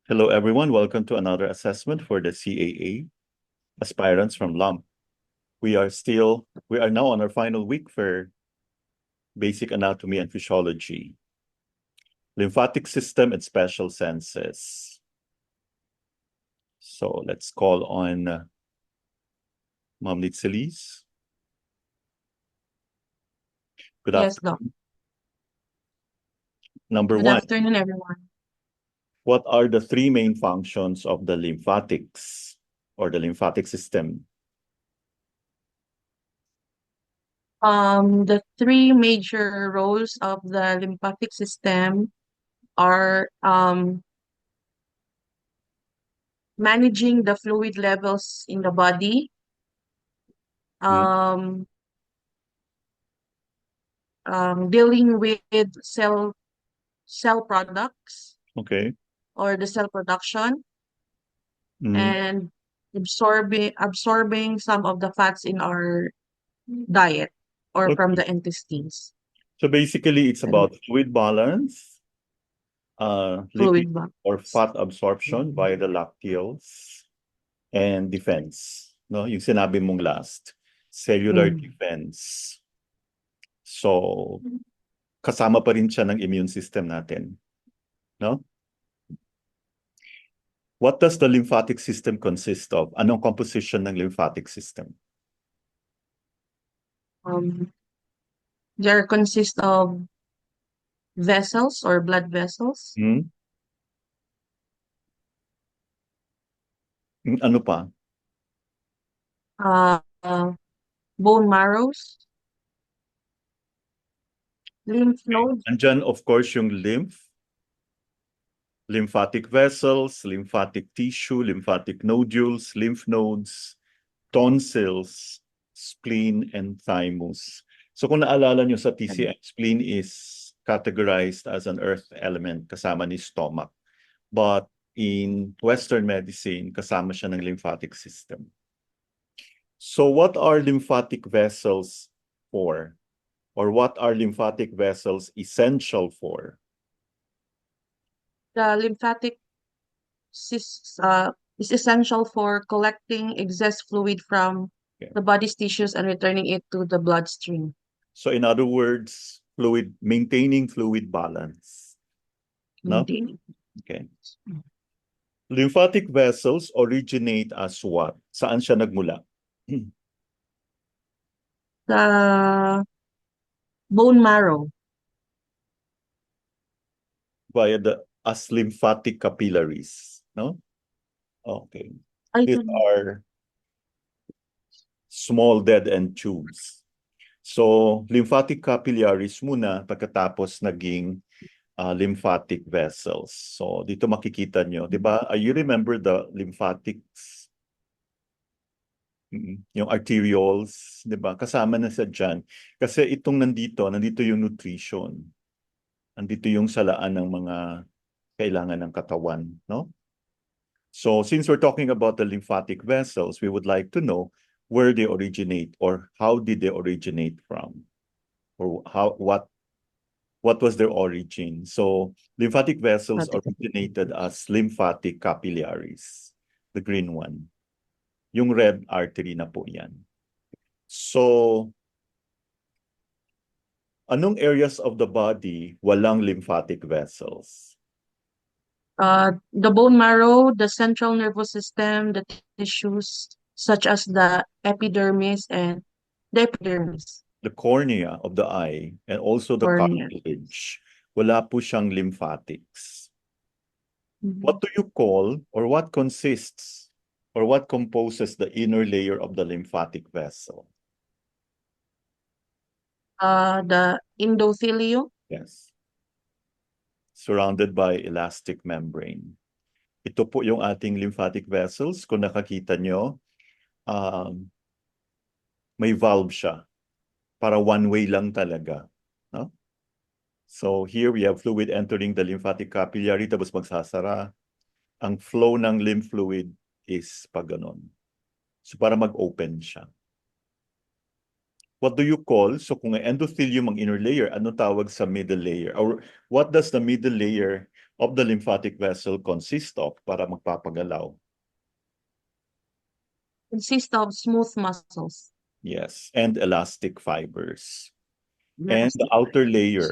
Hello, everyone. Welcome to another assessment for the CAA aspirants from LUMP. We are now on our final week for basic anatomy and physiology, lymphatic system and special senses. So let's call on Ma'am Litzilis. Good Yes, Doc. afternoon. Number Good one, afternoon, everyone. what are the three main functions of the lymphatics or the lymphatic system? The three major roles of the lymphatic system are managing the fluid levels in the body, Hmm, um, dealing with cell products Okay. or the cell production, Hmm, and absorbing some of the fats in our diet or from Okay. the intestines So basically, it's and about fluid balance, lipid fluid or bags. fat absorption via the lacteals, and defense. No? Yung sinabi mong last, cellular Mm. defense. So, kasama pa rin siya ng immune system natin. No? What does the lymphatic system consist of? Anong composition ng lymphatic system? Um, they consist of vessels or blood vessels, Hmm? Ano pa? uh, bone marrows, lymph nodes, Andyan, of course, yung lymphatic vessels, lymphatic tissue, lymphatic nodules, lymph nodes, tonsils, spleen, and thymus. So kung naalala nyo sa TCM, spleen is categorized as an earth element kasama ni stomach. But in Western medicine, kasama siya ng lymphatic system. So what are lymphatic vessels for? Or what are lymphatic vessels essential for? the lymphatic is essential for collecting excess fluid from Okay. the body's tissues and returning it to the bloodstream. So in other words, maintaining fluid balance. No? Maintaining. Okay. Lymphatic vessels originate as what? Saan siya nagmula? The bone marrow. Via the as lymphatic capillaries. No? Okay. I These don't, are small dead end tubes. So, lymphatic capillaries muna pagkatapos naging lymphatic vessels. So, dito makikita nyo, di ba? You remember the lymphatics? Yung arterioles, di ba? Kasama na sa dyan. Kasi itong nandito yung nutrition. Nandito yung salaan ng mga kailangan ng katawan, no? So since we're talking about the lymphatic vessels, we would like to know where they originate or how did they originate from, or what was their origin. So lymphatic vessels originated as lymphatic capillaries, the green one. Yung red artery na po yan. So anong areas of the body walang lymphatic vessels? the bone marrow, the central nervous system, the tissues such as the epidermis and the epidermis, The cornea of the eye and also the cornea. cartilage. Wala po siyang lymphatics. Mhm. What do you call or what consists or what composes the inner layer of the lymphatic vessel? The endothelium. Yes. Surrounded by elastic membrane. Ito po yung ating lymphatic vessels. Kung nakakita nyo, um, may valve siya. Para one way lang talaga. No? So here we have fluid entering the lymphatic capillary tapos magsasara. Ang flow ng lymph fluid is pag ganon. So para mag-open siya. what do you call, so kung endothelium ang inner layer, ano tawag sa middle layer? Or what does the middle layer of the lymphatic vessel consist of para magpapagalaw? Consists of smooth muscles. Yes, and elastic fibers. And the Elastic outer fibers. layer,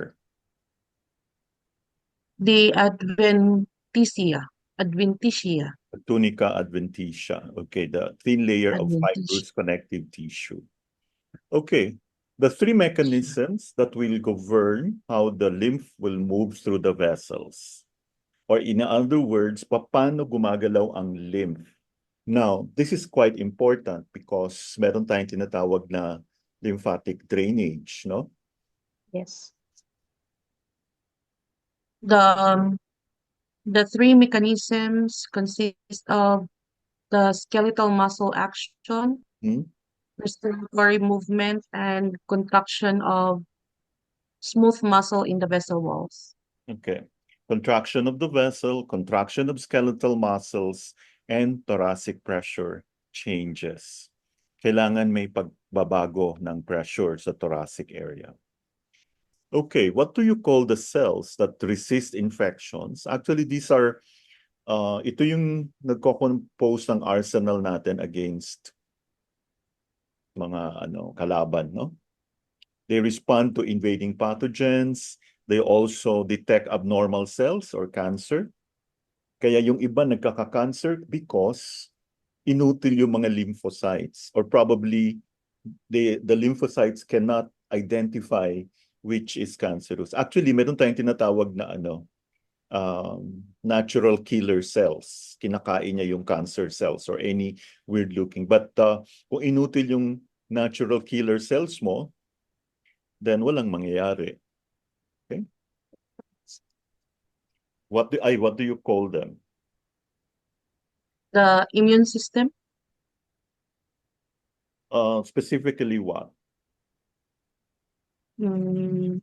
The adventitia, tunica adventitia. Okay, the thin layer of adventitia. fibrous connective tissue. Okay, the three mechanisms that will govern how the lymph will move through the vessels. Or in other words, paano gumagalaw ang lymph. Now, this is quite important because meron tayong tinatawag na lymphatic drainage, no? Yes. The the three mechanisms consist of the skeletal muscle action, Hmm? respiratory movement, and contraction of smooth muscle in the vessel walls. Okay. Contraction of the vessel, contraction of skeletal muscles, and thoracic pressure changes. Kailangan may pagbabago ng pressure sa thoracic area. Okay, what do you call the cells that resist infections? Actually, these are, ito yung nagko-compose ng arsenal natin against mga kalaban, no? They respond to invading pathogens. They also detect abnormal cells or cancer. Kaya yung iba nagkaka-cancer because inutil yung mga lymphocytes or probably the lymphocytes cannot identify which is cancerous. Actually, meron tayong tinatawag na natural killer cells. Kinakain niya yung cancer cells or any weird looking. But kung inutil yung natural killer cells mo, then walang mangyayari. Okay? What do you call them? The immune system, Specifically what? mm,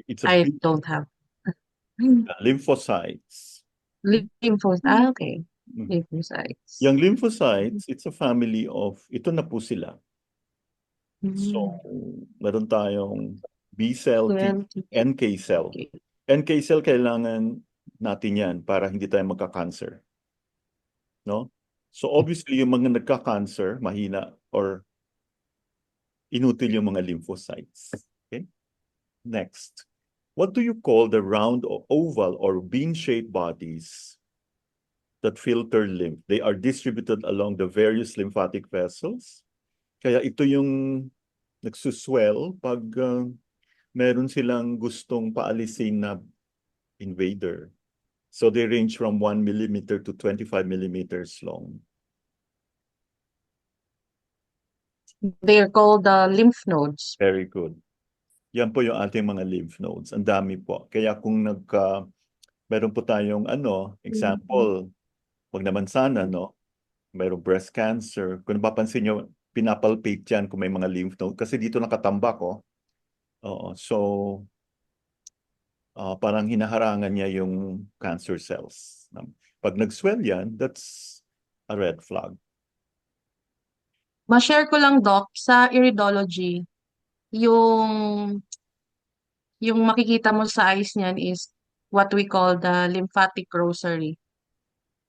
It's a I big don't have. lymphocytes. Lymphocytes. Okay. Mm. Lymphocytes. Yung lymphocytes, it's a family of, ito na po sila. So, Mm, meron tayong B cell, T, 20. NK cell. Okay. NK cell, kailangan natin yan para hindi tayo magka-cancer. No? So, obviously, yung mga nagka-cancer, mahina or inutil yung mga lymphocytes. Okay? Next. What do you call the round or oval or bean-shaped bodies that filter lymph? They are distributed along the various lymphatic vessels. Kaya ito yung nagsuswell pag meron silang gustong paalisin na invader. So they range from 1 millimeter to 25 millimeters long. They are called the lymph nodes. Very good. Yan po yung ating mga lymph nodes. Ang dami po. Kaya kung meron po tayong Mhm. example, wag naman sana, no? Mayroong breast cancer. Kung napapansin nyo, pinapalpate yan kung may mga lymph node. Kasi dito nakatambak, oh. Oo. So, parang hinaharangan niya yung cancer cells. Pag nag-swell yan, that's a red flag. Ma-share ko lang, Doc, sa iridology, yung yung makikita mo sa eyes niyan is what we call the lymphatic rosary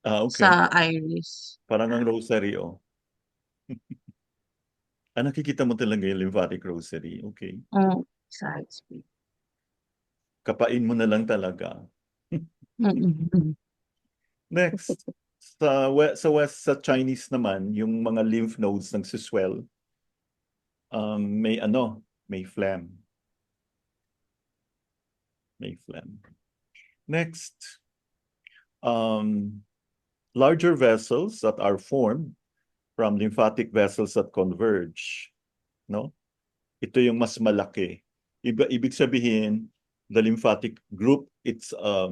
sa Okay. iris. Parang ang rosary, oh. Nakikita mo talaga yung lymphatic rosary. Okay. Sa eyes. Kapain mo na lang talaga. Mm-mm. Next. Sa Chinese naman, yung mga lymph nodes nagsuswell, may phlegm. May phlegm. Next. Um, larger vessels that are formed from lymphatic vessels that converge. No? Ito yung mas malaki. Ibig sabihin, the lymphatic group, it's a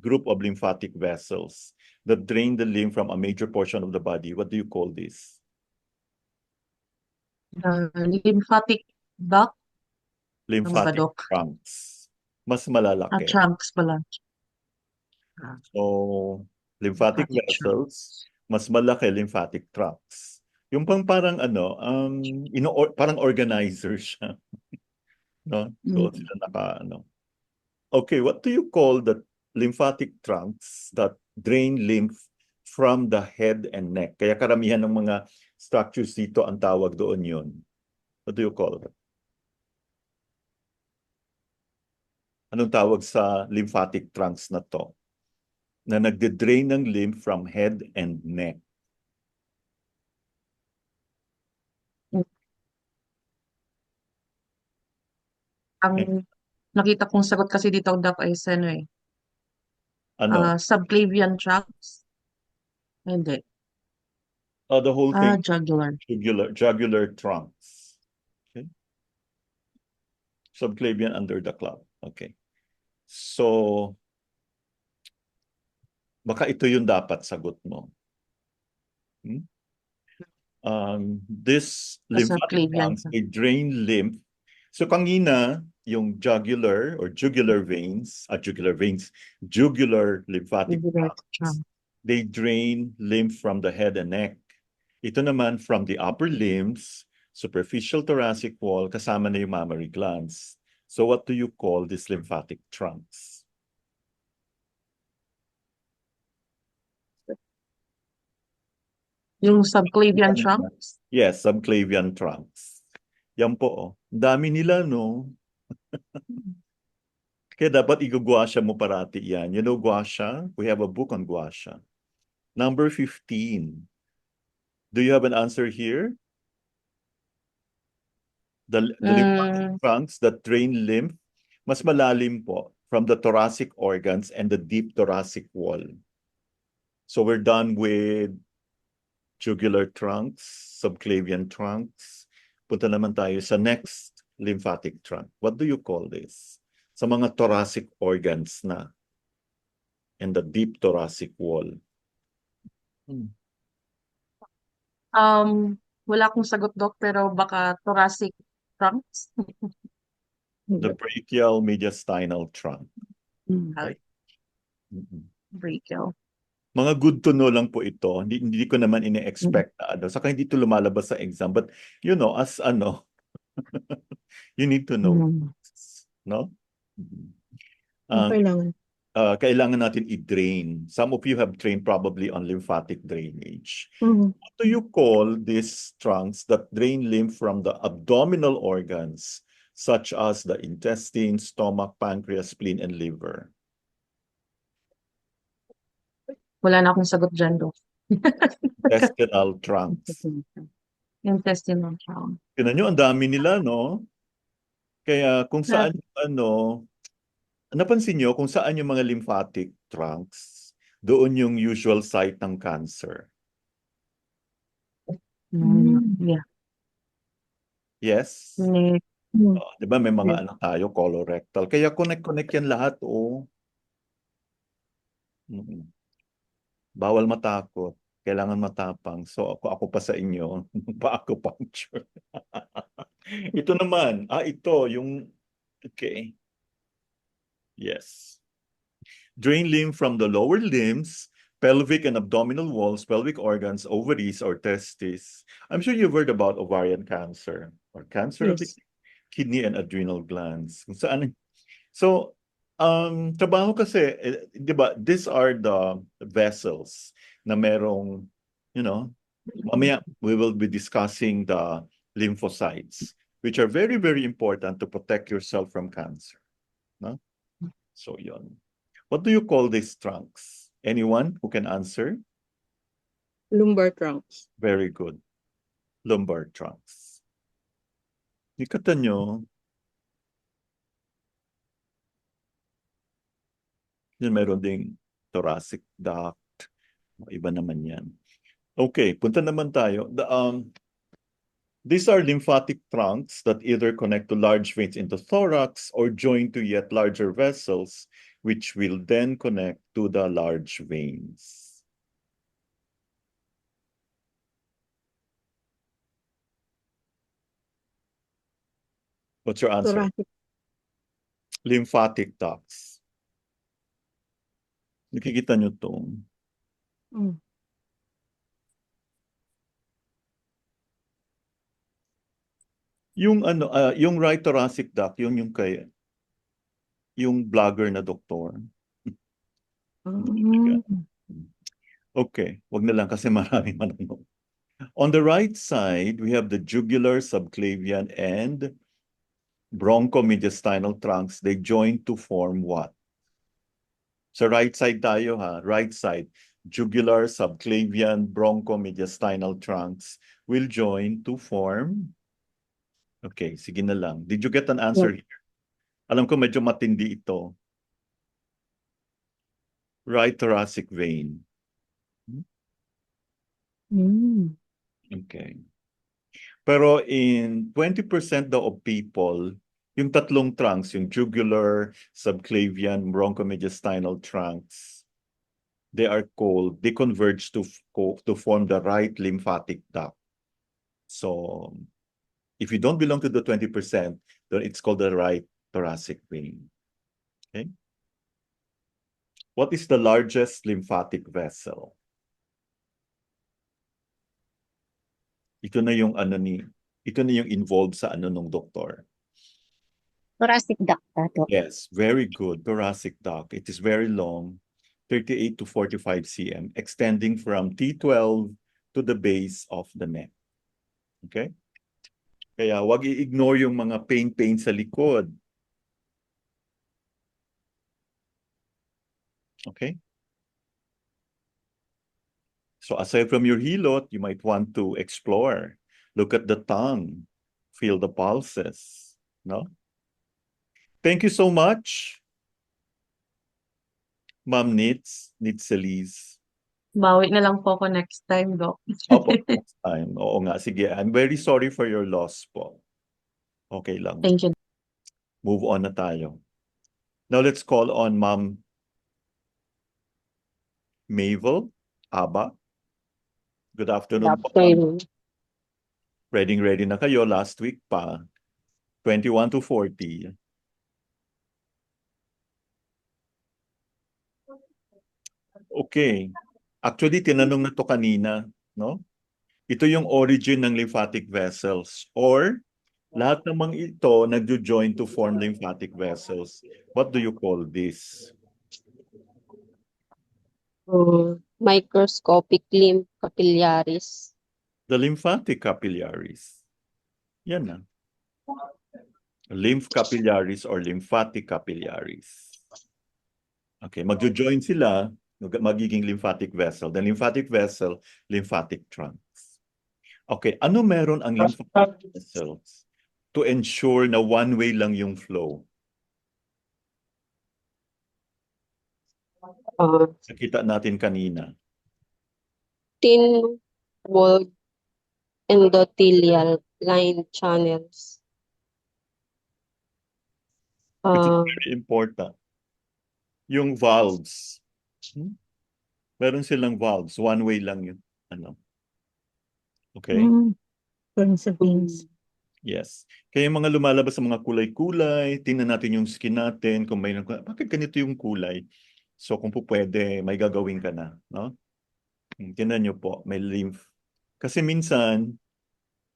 group of lymphatic vessels that drain the lymph from a major portion of the body. What do you call this? The lymphatic duct, ano ba, Lymphatic Doc? trunks. Mas malalaki. Trunks pala. So, lymphatic lymphatic trunk. vessels, mas malaki lymphatic tracts. Yung parang ano, parang organizer siya, no? Doon Mm. sila ano. Okay, what do you call the lymphatic trunks that drain lymph from the head and neck? Kaya karamihan ng mga structures dito ang tawag doon yun. What do you call it? Anong tawag sa lymphatic trunks na to? Na nagde-drain ng lymph from head and neck. Ang nakita kong sagot kasi dito, Doc, ay ano eh, Ano? subclavian tracts. Hindi. The whole thing, Jugular. jugular trunks. Okay. Subclavian under the cloud. Okay. So, baka ito yung dapat sagot mo. Hmm? This lymphatic Subclavian trunks, they drain lymph. So kanina, yung jugular veins, jugular lymphatic trunks, tracts. they drain lymph from the head and neck. Ito naman from the upper limbs, superficial thoracic wall, kasama na yung mammary glands. So what do you call these lymphatic trunks? Yung subclavian trunks. Yes, subclavian trunks. Yan po, oh. Ang dami nila, no? Kaya dapat igugwasya mo parati yan. You know guasya? We have a book on guasya. Number 15. Do you have an answer here? The lymphatic Mm, trunks that drain lymph, mas malalim po from the thoracic organs and the deep thoracic wall. So we're done with jugular trunks, subclavian trunks. Punta naman tayo sa next lymphatic trunk. What do you call this? Sa mga thoracic organs na and the deep thoracic wall. wala akong sagot, Doc, pero baka thoracic trunks. The Hindi. brachial mediastinal trunk. Okay. Mm-mm. Brachial. Mga good to know lang po ito. Hindi ko naman ini-expect na ano. Saka hindi ito lumalabas sa exam. But, you know, as ano, you need to know. Mm. No? Mhm. Ang Okay lang. kailangan natin i-drain. Some of you have trained probably on lymphatic drainage. Mm. What do you call these trunks that drain lymph from the abdominal organs, such as the intestine, stomach, pancreas, spleen, and liver? Wala na akong sagot dyan, Doc. Intestinal trunks. Intestinal trunk. Tignan nyo, ang dami nila, no? Kaya kung saan, ano, napansin nyo kung saan yung mga lymphatic trunks, doon yung usual site ng cancer. Yeah. Yes? Neck. Di ba may mga Yes. ano tayo, colorectal. Kaya connect-connect yan lahat, oh. Mm. Bawal matakot. Kailangan matapang. So ako pa sa inyo, pa-acupuncture. Ito naman, ito, yung, okay. Yes. Drain lymph from the lower limbs, pelvic and abdominal walls, pelvic organs, ovaries, or testes. I'm sure you've heard about ovarian cancer or cancer of the Yes. kidney and adrenal glands. Kung saan. So, trabaho kasi, di ba, these are the vessels na merong, you know, mamaya we will be discussing the lymphocytes, which are very, very important to protect yourself from cancer. No? So, yon. What do you call these trunks? Anyone who can answer? Lumbar trunks. Very good. Lumbar trunks. Ikata nyo, yun meron ding thoracic duct. Iba naman yan. Okay, punta naman tayo. These are lymphatic trunks that either connect to large veins in the thorax or join to yet larger vessels, which will then connect to the large veins. What's your answer? Thoracic. Lymphatic ducts. Nakikita nyo to. Mm. Yung ano, yung right thoracic duct, yun yung kay yung vlogger na doktor. Mm. Okay, wag na lang kasi marami manonood. On the right side, we have the jugular, subclavian, and bronchomediastinal trunks. They join to form what? Sa right side tayo ha, right side. Jugular, subclavian, bronchomediastinal trunks will join to form. Okay, sige na lang. Did you get an answer here? Alam ko medyo matindi ito. Right thoracic vein. Mm. Okay. Pero in 20% daw of people, yung tatlong trunks, yung jugular, subclavian, bronchomediastinal trunks, they converge to form the right lymphatic duct. So, if you don't belong to the 20%, then it's called the right thoracic vein. Okay? What is the largest lymphatic vessel? Ito na yung ito na yung involved sa ano nung doktor. Thoracic duct dato. Yes, very good. Thoracic duct. It is very long, 38 to 45 cm, extending from T12 to the base of the neck. Okay? Kaya wag i-ignore yung mga pain sa likod. Okay? So aside from your hilot, you might want to explore. Look at the tongue. Feel the pulses. No? Thank you so much, Ma'am Nitzelise. Bawi na lang po ako next time, Doc. Opo, next time. Oo nga, sige. I'm very sorry for your loss po. Okay lang. Thank you. Move on na tayo. Now let's call on Ma'am Mavel Aba. Good afternoon po, Ma'am. Afternoon. Ready na kayo last week pa. 21 to 40. Okay. Actually, tinanong na to kanina, no? Ito yung origin ng lymphatic vessels or lahat namang ito nagjo-join to form lymphatic vessels. What do you call this? Microscopic lymph capillaries. The lymphatic capillaries. Yan na. Lymph capillaries or lymphatic capillaries. Okay, magjo-join sila, magiging lymphatic vessel. The lymphatic vessel, lymphatic trunks. Okay, ano meron ang lymphatic vessels to ensure na one-way lang yung flow? Nakita natin kanina. Thin-walled endothelial line channels. Which is very important. Yung valves. Meron silang valves. One way lang yun. Ano? Okay? Sa veins. Yes. Kaya yung mga lumalabas sa mga kulay-kulay, tingnan natin yung skin natin, kung may, bakit ganito yung kulay? So kung po pwede, may gagawin ka na. No? Tingnan nyo po, may lymph. Kasi minsan,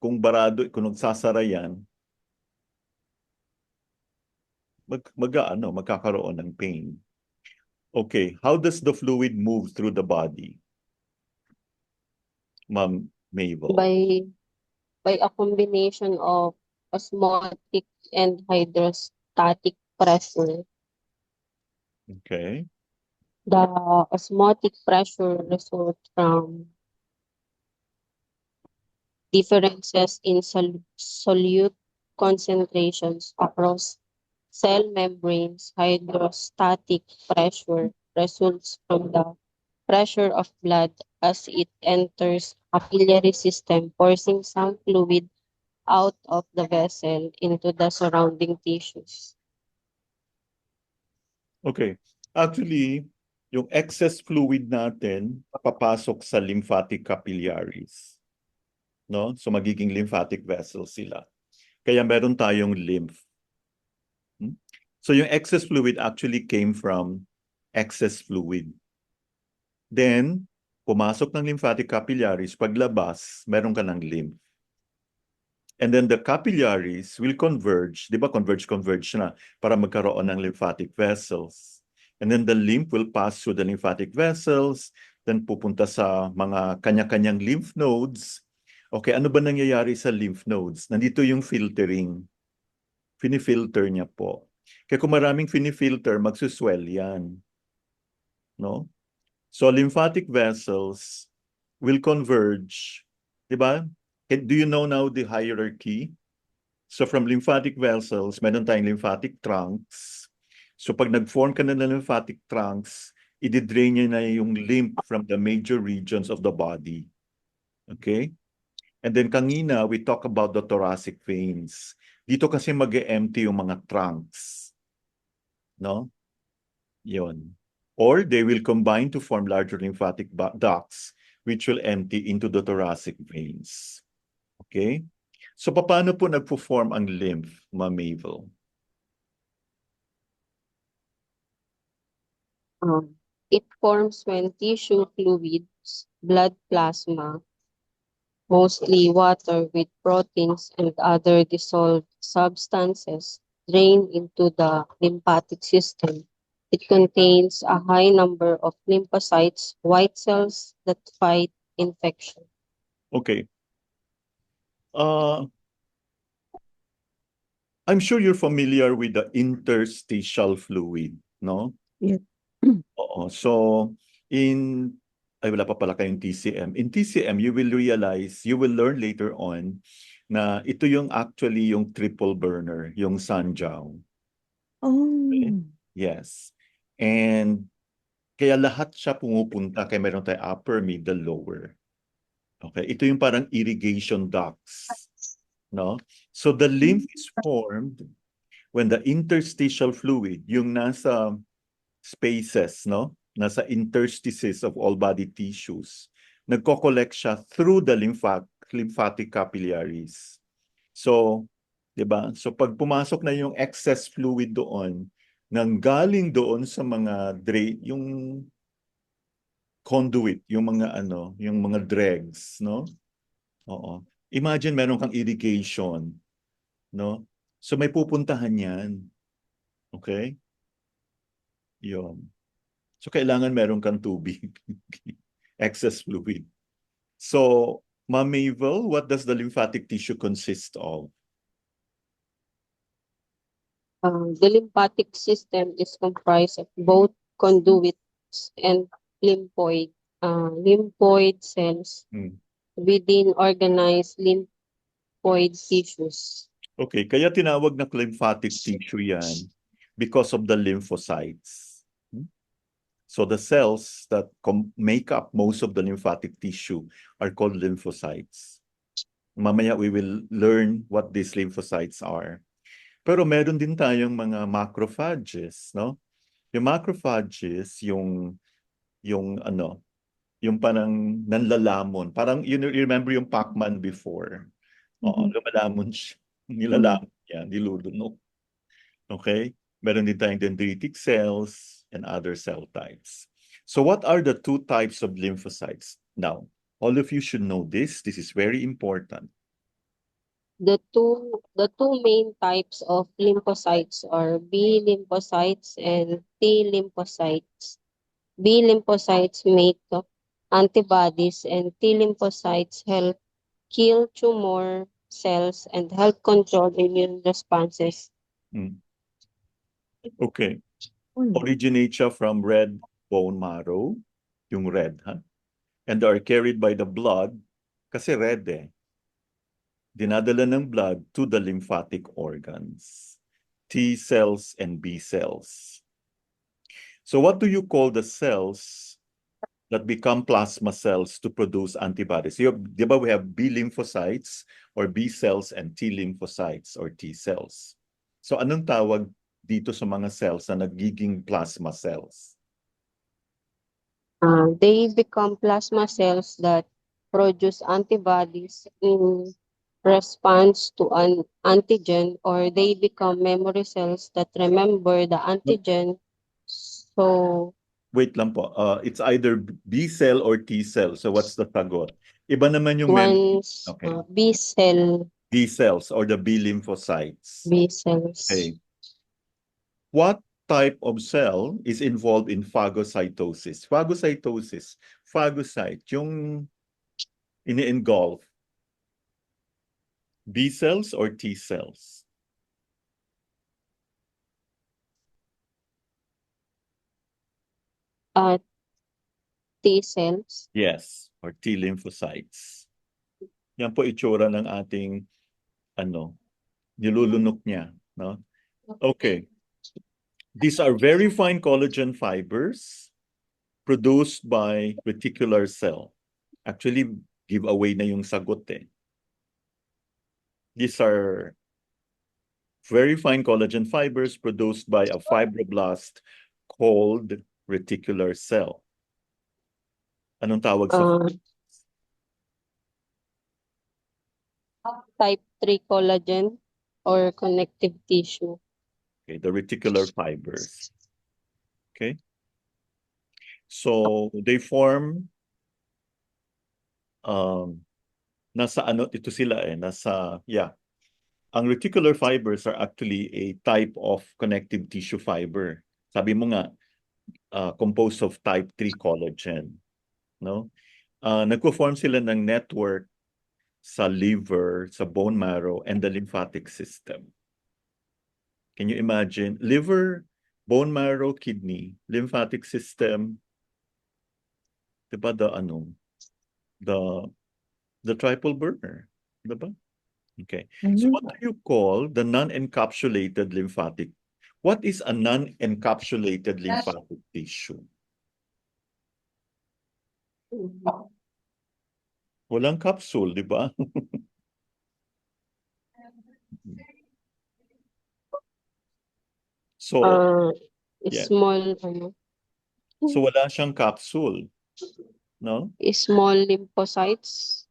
kung barado, kung nagsasara yan, magkakaroon ng pain. Okay, how does the fluid move through the body? Ma'am Mabel. By a combination of osmotic and hydrostatic pressure. Okay. The osmotic pressure results from differences in solute concentrations across cell membranes. Hydrostatic pressure results from the pressure of blood as it enters capillary system, forcing some fluid out of the vessel into the surrounding tissues. Okay. Actually, yung excess fluid natin papasok sa lymphatic capillaries. No? So magiging lymphatic vessels sila. Kaya meron tayong lymph. So yung excess fluid actually came from excess fluid Then, pumasok ng lymphatic capillaries, paglabas, meron ka ng lymph. And then the capillaries will converge, di ba converge na para magkaroon ng lymphatic vessels. And then the lymph will pass through the lymphatic vessels, then pupunta sa mga kanya-kanyang lymph nodes. Okay, ano ba nangyayari sa lymph nodes? Nandito yung filtering. Finifilter niya po. Kaya kung maraming finifilter, magsuswell yan. No? So lymphatic vessels will converge. Di ba? Do you know now the hierarchy? So from lymphatic vessels, meron tayong lymphatic trunks. So pag nag-form ka na ng lymphatic trunks, i-drain niya na yung lymph from the major regions of the body. Okay? And then kanina, we talk about the thoracic veins. Dito kasi mag-empty yung mga trunks. No? Yun. Or they will combine to form larger lymphatic ducts which will empty into the thoracic veins. Okay? So paano po nagpo-form ang lymph, Ma'am Mabel? It forms when tissue fluids, blood plasma, mostly water with proteins and other dissolved substances, drain into the lymphatic system. It contains a high number of lymphocytes, white cells that fight infection. Okay. I'm sure you're familiar with the interstitial fluid, no? Yeah. Oo. So, wala pa pala kayong TCM. In TCM, you will learn later on na ito yung actually yung triple burner, yung Sanjiao. Okay? Oh. Yes. And kaya lahat siya pumupunta, kaya meron tayo upper, middle, lower. Okay? Ito yung parang irrigation ducts. No? So the lymph is formed when the interstitial fluid, yung nasa spaces, no? Nasa interstices of all body tissues, nagko-collect siya through the lymphatic capillaries. So, 'di ba? So pag pumasok na yung excess fluid doon, nanggaling doon sa mga drain, yung conduit, yung mga yung mga dregs, no? Oo. Imagine meron kang irrigation, no? So may pupuntahan 'yan. Okay? 'Yon. So kailangan meron kang tubig. Excess fluid. So, Ma'am Mabel, what does the lymphatic tissue consist of? The lymphatic system is comprised of both conduits and lymphoid cells Hmm. within organized lymphoid tissues. Okay, kaya tinawag na lymphatic tissue yan because of the lymphocytes. Hmm? So the cells that make up most of the lymphatic tissue are called lymphocytes. Mamaya we will learn what these lymphocytes are. Pero meron din tayong mga macrophages, no? Yung macrophages, yung yung parang nanlalamon. Parang you remember yung Pac-Man before. Oo, lumalamon siya. Nilalamon niya, nilulunok. Okay? Meron din tayong dendritic cells and other cell types. So what are the two types of lymphocytes? Now, all of you should know this. This is very important. The two main types of lymphocytes are B lymphocytes and T lymphocytes. B lymphocytes make antibodies and T lymphocytes help kill tumor cells and help control immune responses. Okay. Originate siya from red bone marrow, yung red, ha? And are carried by the blood, kasi red eh. Dinadala ng blood to the lymphatic organs, T cells and B cells. So what do you call the cells that become plasma cells to produce antibodies? Di ba we have B lymphocytes or B cells and T lymphocytes or T cells. So anong tawag dito sa mga cells na nagiging plasma cells? They become plasma cells that produce antibodies in response to an antigen, or they become memory cells that remember the antigen. So Wait lang po. It's either B cell or T cell. So what's the sagot? Iba naman yung memory. One's Okay. B cell, B cells or the B lymphocytes. B cells. Okay. What type of cell is involved in phagocytosis? Phagocytosis. Phagocyte, yung ini-engulf. B cells or T cells? T cells. Yes, or T lymphocytes. Yan po itsura ng ating nilulunok niya, no? Okay. These are very fine collagen fibers produced by reticular cell. Actually, give away na yung sagot eh. These are very fine collagen fibers produced by a fibroblast called reticular cell. Anong tawag sa Type 3 collagen or connective tissue. okay, the reticular fibers? Okay. So they form nasa ito sila eh, Ang reticular fibers are actually a type of connective tissue fiber. Sabi mo nga, composed of type 3 collagen, no? Nagpo-form sila ng network sa liver, sa bone marrow, and the lymphatic system. Can you imagine? Liver, bone marrow, kidney, lymphatic system, diba the triple burner, diba? Okay. So what do you call the non-encapsulated lymphatic? What is a non-encapsulated lymphatic tissue? Walang capsule, di ba? So, yeah. Small, So wala siyang capsule, no? small lymphocytes.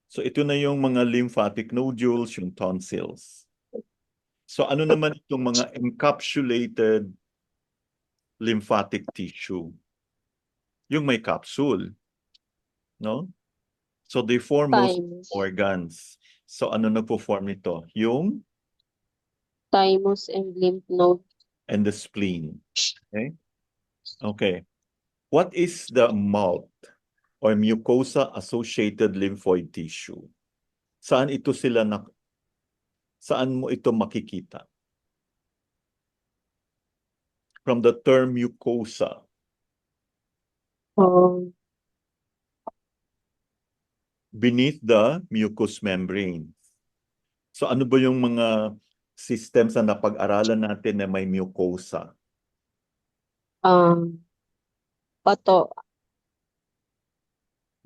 So ito na yung mga lymphatic nodules, yung tonsils. So ano naman itong mga encapsulated lymphatic tissue? Yung may capsule, no? So they form most Thymus. organs. So ano nagpo-form nito? Yung Thymus and lymph node. and the spleen. Okay? Okay. What is the MALT or mucosa-associated lymphoid tissue? Saan mo ito makikita? From the term mucosa. Beneath the mucous membrane. So ano ba yung mga systems na napag-aralan natin na may mucosa?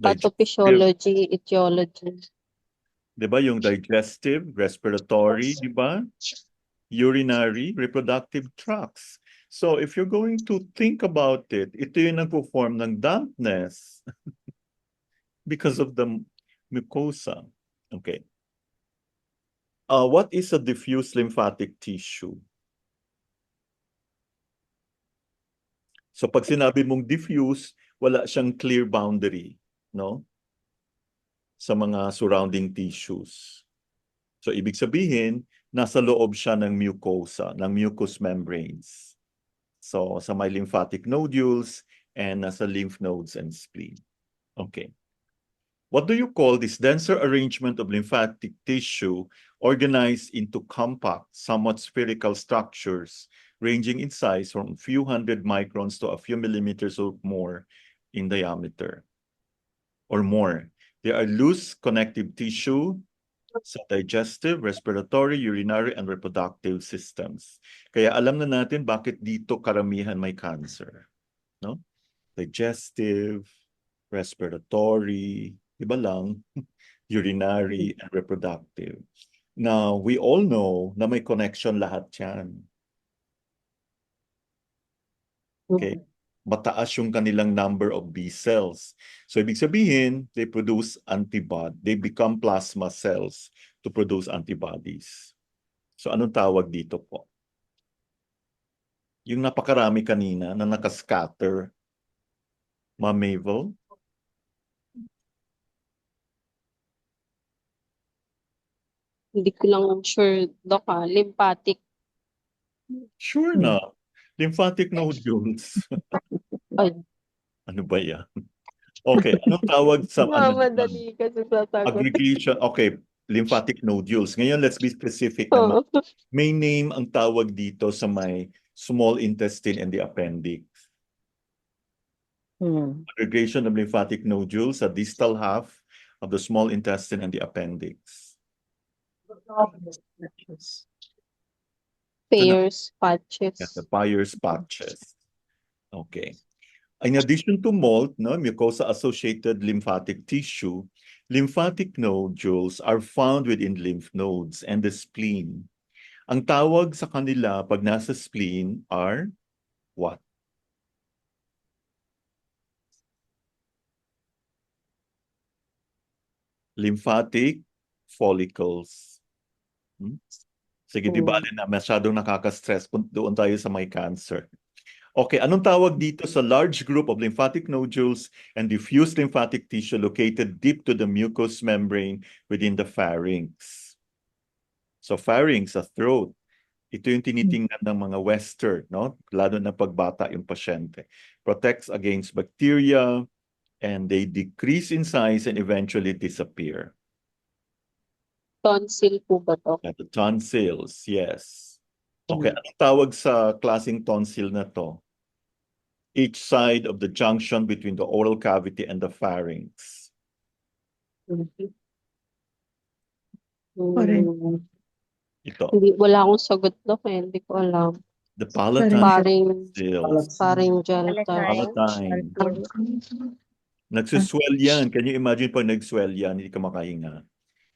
Pathophysiology, etiology. Diba yung digestive, respiratory, diba? Urinary, reproductive tracts. So if you're going to think about it, ito yung nagpo-form ng dampness because of the mucosa. Okay. What is a diffuse lymphatic tissue? So pag sinabi mong diffuse, wala siyang clear boundary, no? Sa mga surrounding tissues. So ibig sabihin, nasa loob siya ng mucosa, ng mucous membranes. So sa may lymphatic nodules and nasa lymph nodes and spleen. Okay. What do you call this denser arrangement of lymphatic tissue organized into compact, somewhat spherical structures ranging in size from a few hundred microns to a few millimeters or more in diameter or more? They are loose connective tissue sa digestive, respiratory, urinary, and reproductive systems. Kaya alam na natin bakit dito karamihan may cancer. No? Digestive, respiratory, iba lang, urinary, and reproductive. Now, we all know na may connection lahat yan. Okay? Mataas yung kanilang number of B cells. So, ibig sabihin, they produce antibody. They become plasma cells to produce antibodies. So, anong tawag dito po? Yung napakarami kanina na nakascatter Ma'am Mabel? Hindi ko lang sure, Doc, lymphatic. Sure na. Lymphatic nodules. Ay, Ano ba yan? Okay, anong tawag sa ano naman? mamadali kasi sasagot. Aggregation. Okay, lymphatic nodules. Ngayon, let's be specific naman. Oo. May name ang tawag dito sa may small intestine and the appendix. Aggregation of lymphatic nodules sa distal half of the small intestine and the appendix. Pairs, Yeah, the patches. Peyer's patches. Okay. In addition to mold, no, mucosa-associated lymphatic tissue, lymphatic nodules are found within lymph nodes and the spleen. Ang tawag sa kanila pag nasa spleen are what? Lymphatic follicles. Sige, di ba na masyadong nakaka-stress doon tayo sa may cancer. Okay, anong tawag dito sa large group of lymphatic nodules and diffuse lymphatic tissue located deep to the mucous membrane within the pharynx? So pharynx, sa throat. Ito yung tinitingnan ng mga Western, no? Lalo na pagbata yung pasyente. Protects against bacteria and they decrease in size and eventually disappear. Tonsil po ba to? The tonsils, yes. Okay, anong tawag sa klaseng tonsil na to? Each side of the junction between the oral cavity and the pharynx. Ito, Wala akong sagot, Doc, hindi ko alam. the palatine Pharyngeal tonsils. tunnel. Palatine. Nagsuswell yan. Can you imagine pag nag-swell yan, hindi ka makahinga.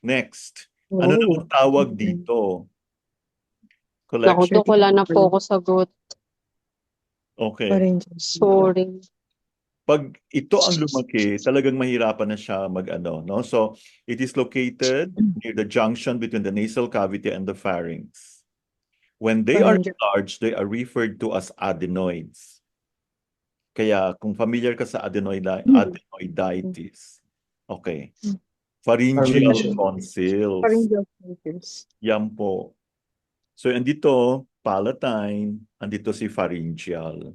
Next, ano naman tawag dito? Naku, Collection. Doc, wala na po ako sagot. Okay. Sorry. Pag ito ang lumaki, talagang mahirapan na siya mag-ano, no? So, it is located near the junction between the nasal cavity and the pharynx. When they are large, they are referred to as adenoids. Kaya kung familiar ka sa adenoiditis. Okay. Pharyngeal tonsils. Yan po. So, andito, palatine, andito si pharyngeal.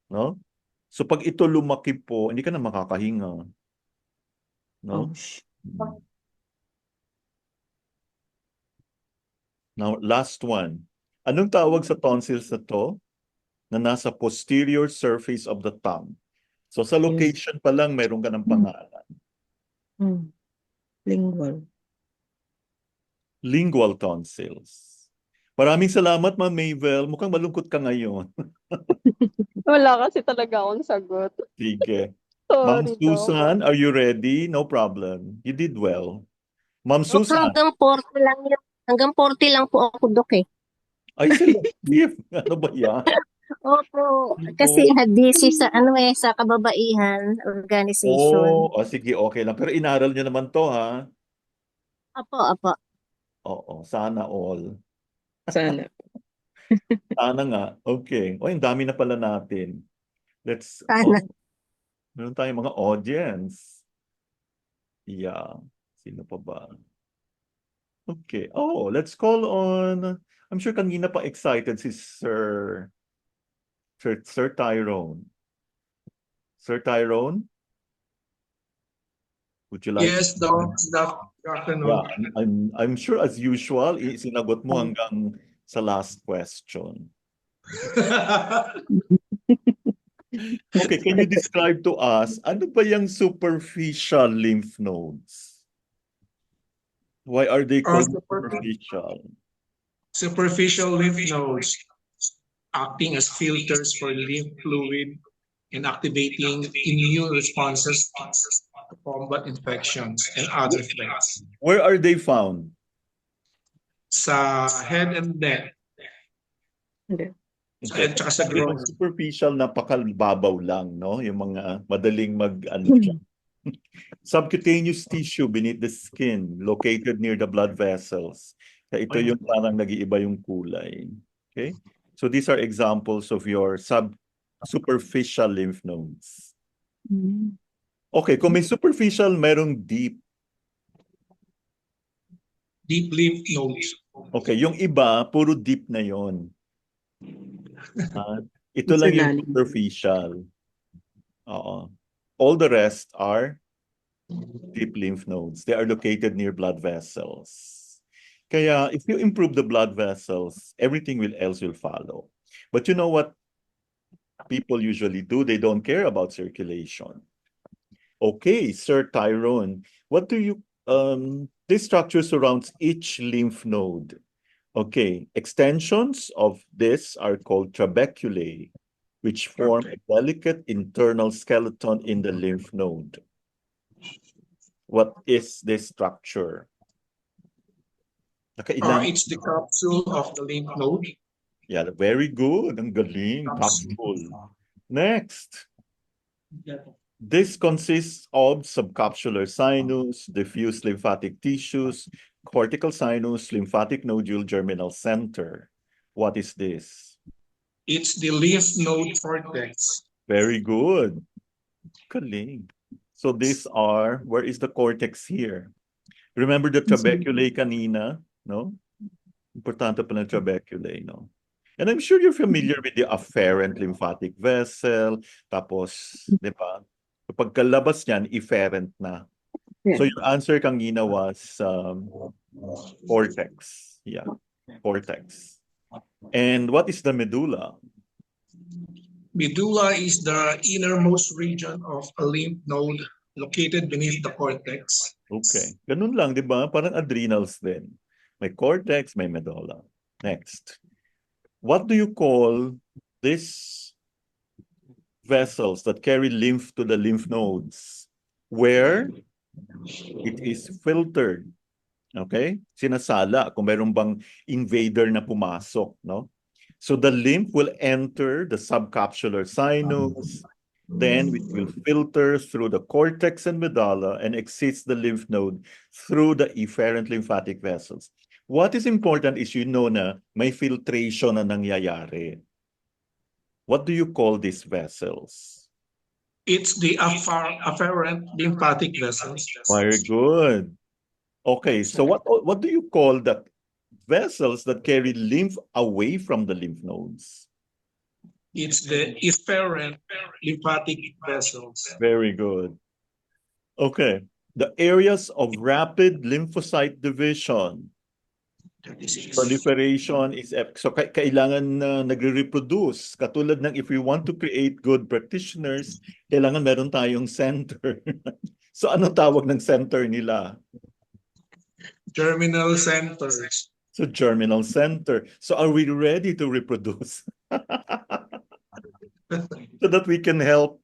No? So, pag ito lumaki po, hindi ka na makakahinga. No? Now, last one. Anong tawag sa tonsils na to? Na nasa posterior surface of the tongue. So, sa location pa lang, meron ka ng pangalan. Lingual tonsils. Maraming salamat, Ma'am Mabel. Mukhang malungkot ka ngayon. Wala kasi talaga akong sagot. Sige. Ma'am Sorry, Doc. Susan, are you ready? No problem. You did well. Ma'am Susan. Hanggang 40 lang yun. Hanggang 40 lang po ako, Dok, eh. Ay, selective. Ano ba yan? Opo, kasi busy sa sa kababaihan organization. Sige, okay lang. Pero inaral niyo naman to, ha? Apo. Oo, sana all. Sana. Sana nga. Okay. Ang dami na pala natin. Sana. Meron tayong mga audience. Yeah. Sino pa ba? Okay. Let's call on... I'm sure kanina pa excited si Sir Tyrone. Sir Tyrone? Would you like? Yes, Doc. Good afternoon. Yeah, I'm sure as usual, sinagot mo hanggang sa last question. Okay, can you describe to us, ano ba yung superficial lymph nodes? Why are they called superficial? Superficial lymph nodes acting as filters for lymph fluid and activating immune responses to combat infections and other threats. Where are they found? Sa head and neck. Okay. At saka sa groin. Superficial, napakababaw lang, no? Yung mga madaling subcutaneous tissue beneath the skin located near the blood vessels. Kaya ito yung parang nag-iiba yung kulay. Okay? So these are examples of your superficial lymph nodes. Mm. Okay, kung may superficial, merong deep. Deep lymph nodes. Okay, yung iba, puro deep na yon. Ito Sa lang yung lalim. superficial. Oo. All the rest are deep lymph nodes. They are located near blood vessels. Kaya if you improve the blood vessels, everything else will follow. But you know what people usually do? They don't care about circulation. Okay, Sir Tyrone, what do you this structure surrounds each lymph node. Okay, extensions of this are called trabeculae, which form a delicate internal skeleton in the lymph node. What is this structure? Nakailan? It's the capsule of the lymph node. Yeah, very good. Ang galing. Capsule. Next. This consists of subcapsular sinus, diffuse lymphatic tissues, cortical sinus, lymphatic nodule, germinal center. What is this? It's the lymph node cortex. Very good. Galing. So these are, where is the cortex here? Remember the trabeculae kanina? No? Importante pa ng trabeculae, no? And I'm sure you're familiar with the afferent lymphatic vessel. Tapos, di ba? Kapag kalabas niyan, efferent na. So Yeah. your answer kanina was cortex. Yeah, cortex. And what is the medulla? Medulla is the innermost region of a lymph node located beneath the cortex. Okay. Ganun lang, di ba? Parang adrenals din. May cortex, may medulla. Next. What do you call these vessels that carry lymph to the lymph nodes? Where it is filtered. Okay? Sinasala kung mayroon bang invader na pumasok, no? So the lymph will enter the subcapsular sinus, then it will filter through the cortex and medulla and exits the lymph node through the efferent lymphatic vessels. What is important is you know na may filtration na nangyayari. What do you call these vessels? It's the afferent lymphatic vessels. Very good. Okay, so what do you call the vessels that carry lymph away from the lymph nodes? It's the efferent lymphatic vessels. Very good. Okay, the areas of rapid lymphocyte division. Proliferation is so kailangan na nagre-reproduce. Katulad ng if we want to create good practitioners, kailangan meron tayong center. So ano tawag ng center nila? Germinal centers. So germinal center. So are we ready to reproduce? So that we can help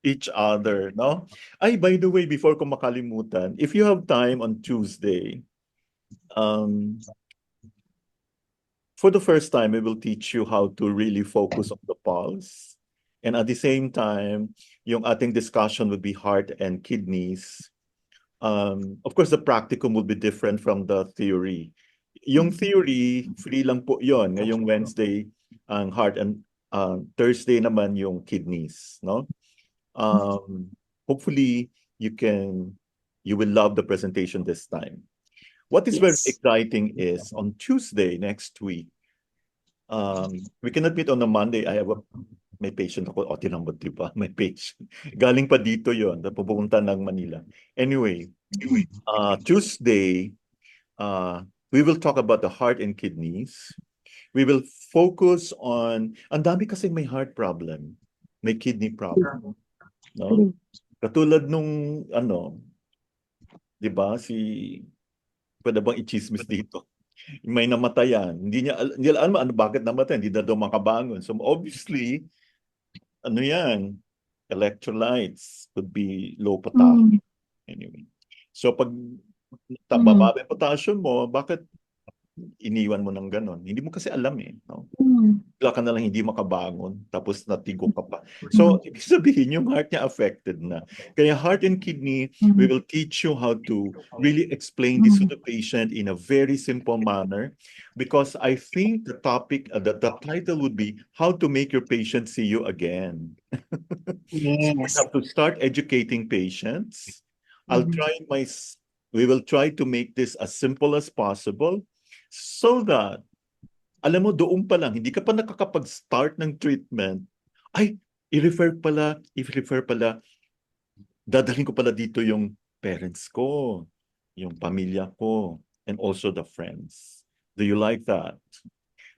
each other, no? Ay, by the way, before ko makalimutan, if you have time on Tuesday, for the first time, we will teach you how to really focus on the pulse. And at the same time, yung ating discussion would be heart and kidneys. Of course, the practicum will be different from the theory. Yung theory, free lang po yon. Ngayong Wednesday, ang heart, and Thursday naman yung kidneys, no? Hopefully, you will love the presentation this time. What is very exciting is on Tuesday next week, we cannot meet on a Monday. May patient ako, tinambot diba? May patient. Galing pa dito yon, pupunta ng Manila. Anyway, Tuesday, we will talk about the heart and kidneys. We will focus on, ang dami kasing may heart problem, may kidney problem. No? Katulad nung, di ba, pwede bang i-chismis dito? May namatayan. Hindi niya alam bakit namatay. Hindi na daw makabangon. So obviously, yan? Electrolytes could be low potassium. Anyway. So pag bababa yung potassium mo, bakit iniwan mo ng ganon. Hindi mo kasi alam eh. No? Mm. Bigla ka na lang hindi makabangon, tapos natigo ka pa. So, ibig sabihin, yung heart niya affected na. Kaya heart and kidney, we will teach you how to really explain this to the patient in a very simple manner. Because I think the topic, the title would be, how to make your patient see you again. So we Yes. have to start educating patients. We will try to make this as simple as possible so that alam mo, doon pa lang, hindi ka pa nakakapag-start ng treatment. Ay, i-refer pala, dadalhin ko pala dito yung parents ko, yung pamilya ko, and also the friends. Do you like that?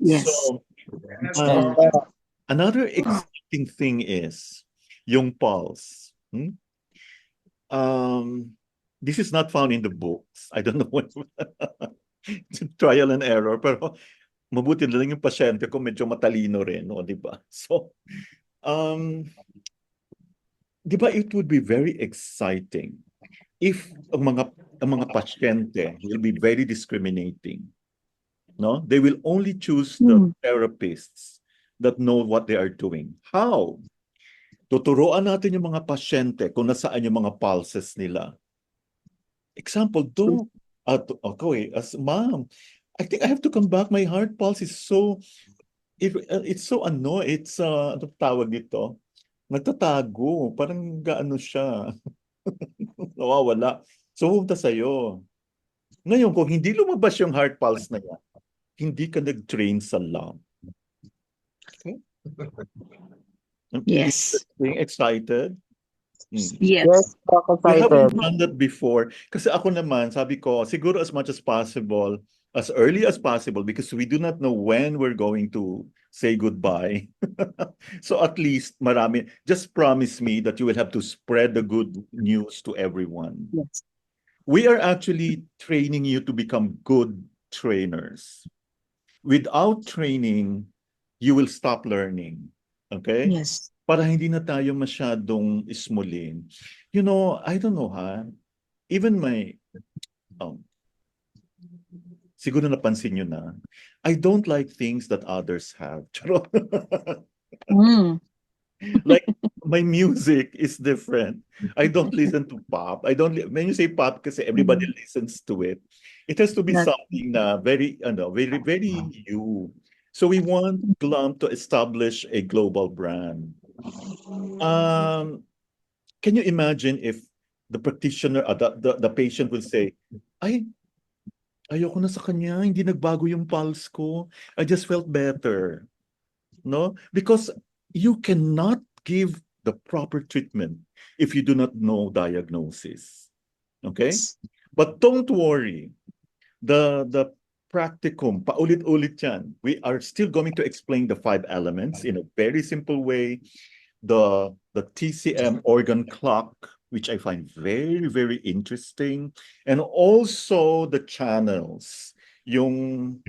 Yes. So, Yes, um, Doc. another exciting thing is yung pulse. This is not found in the books. I don't know what trial and error, pero mabuti na lang yung pasyente ko medyo matalino rin, no, di ba? So, di ba it would be very exciting if ang mga pasyente will be very discriminating, no? They will only choose the therapists that know what they are doing. How? Tuturuan natin yung mga pasyente kung nasaan yung mga pulses nila. Example, Doc, ako as mom, I think I have to come back. My heart pulse is so, it's so ano tawag dito? Nagtatago. Parang gaano siya. Nawawala. So, pumunta sa'yo. Ngayon, kung hindi lumabas yung heart pulse na yan, hindi ka nag-train sa lung. Okay? Yes. Being excited? Yes. Yes, Doc, We haven't excited. done that before. Kasi ako naman, sabi ko, siguro as much as possible, as early as possible, because we do not know when we're going to say goodbye. So at least, just promise me that you will have to spread the good news to everyone. Yes. We are actually training you to become good trainers. Without training, you will stop learning. Okay? Yes. Para hindi na tayo masyadong ismulin. You know, I don't know even siguro napansin nyo na, I don't like things that others have. Charot. Like, my music is different. I don't listen to pop. When you say pop, kasi everybody listens to it. It has to be something na very, very, very you. So we want Glum to establish a global brand. Can you imagine if the practitioner, the patient will say, ay, ayoko na sa kanya, hindi nagbago yung pulse ko. I just felt better. No? Because you cannot give the proper treatment if you do not know diagnosis. Okay? But don't worry. The practicum, paulit-ulit yan. We are still going to explain the 5 elements in a very simple way. The TCM organ clock, which I find very, very interesting. And also the channels. Yung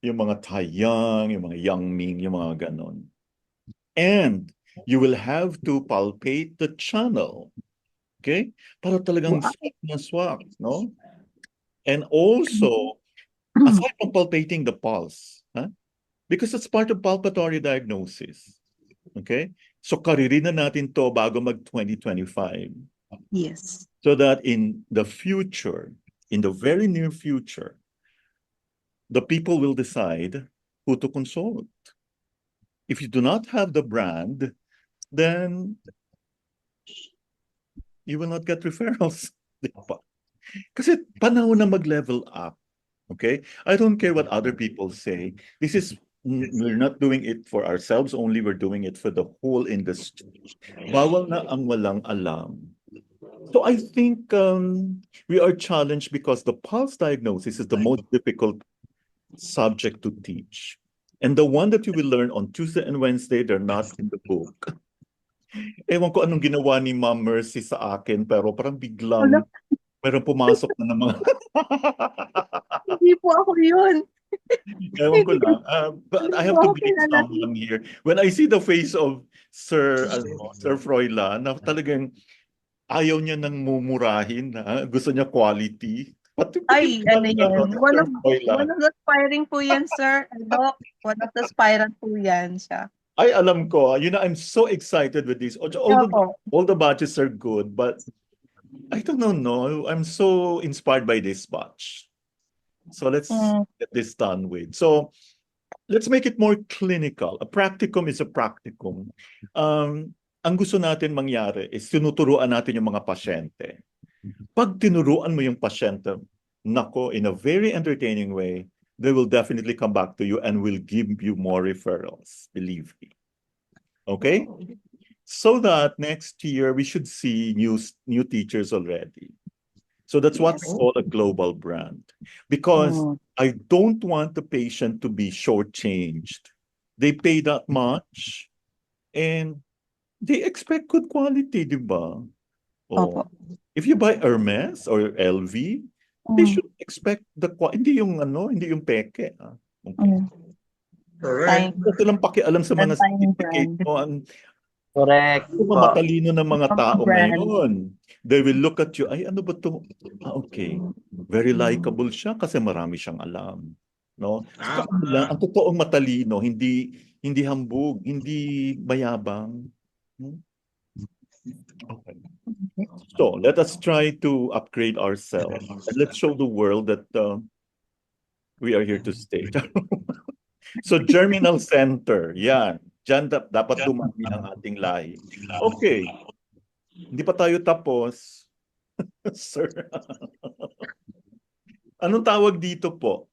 mga Taiyang, yung mga Yangming, yung mga ganon. And you will have to palpate the channel. Okay? Para talagang swak na swak, no? And also, aside from palpating the pulse, because it's part of palpatory diagnosis. Okay? So karirin na natin to bago mag-2025. Yes. So that in the future, in the very near future, the people will decide who to consult. If you do not have the brand, then you will not get referrals. Kasi panahon na mag-level up. Okay? I don't care what other people say. We're not doing it for ourselves only, we're doing it for the whole industry. Bawal na ang walang alam. So I think we are challenged because the pulse diagnosis is the most difficult subject to teach. And the one that you will learn on Tuesday and Wednesday, they're not in the book. Ewan ko anong ginawa ni Ma'am Mercy sa akin, pero parang biglang meron pumasok na ng mga... Hindi po ako yun. Ewan ko lang. But I have to believe someone here. When I see the face of Sir Froilan, na talagang ayaw niya nang mumurahin. Gusto niya quality. Ay, ano yan? Dr. Moyla. One of the aspiring po yan, sir. Doc, one of the aspirant po yan siya. Ay, alam ko. I'm so excited with this. Opo. All the batches are good, but I don't know. I'm so inspired by this batch. So let's get this done with. So let's make it more clinical. A practicum is a practicum. Ang gusto natin mangyari is tinuturuan natin yung mga pasyente. Pag tinuruan mo yung pasyente, nako, in a very entertaining way, they will definitely come back to you and will give you more referrals, believe me. Okay? So that next year, we should see new teachers already. So that's what we call a global brand. Because I don't want the patient to be shortchanged. They pay that much and they expect good quality, di ba? Oh. If you buy Hermes or LV, they should expect the quality. Hindi yung peke. Okay. Correct. Ito lang pakialam sa mga certificate mo. Correct. Kung matalino ng mga tao ngayon, they will look at you, ay ano ba to? Okay. Very likable siya kasi marami siyang alam. No? So, ang totoong matalino, hindi hambog, hindi mayabang. Okay. So, let us try to upgrade ourselves. And let's show the world that we are here to stay. So, Germinal Center, yan. Diyan dapat dumami ang ating lahi. Okay. Hindi pa tayo tapos. Sir. Anong tawag dito po?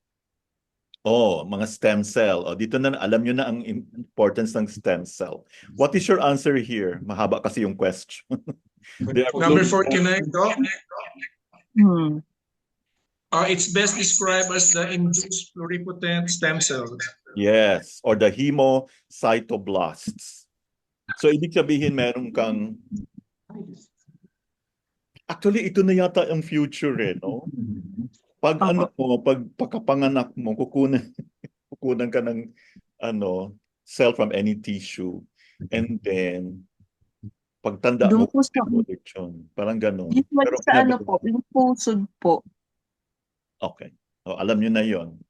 Mga stem cell. Dito na alam nyo na ang importance ng stem cell. What is your answer here? Mahaba kasi yung question. Number 4, can I go? It's best described as the induced pluripotent stem cells. Yes, or the hemocytoblasts. So, ibig sabihin meron kang... Actually, ito na yata ang future, no? Pag pagkapanganak mo, kukunan ka ng cell from any tissue. And then, pagtanda mo, collection. Parang ganun. Usually sa lymphocyte po. Okay. Alam nyo na yon.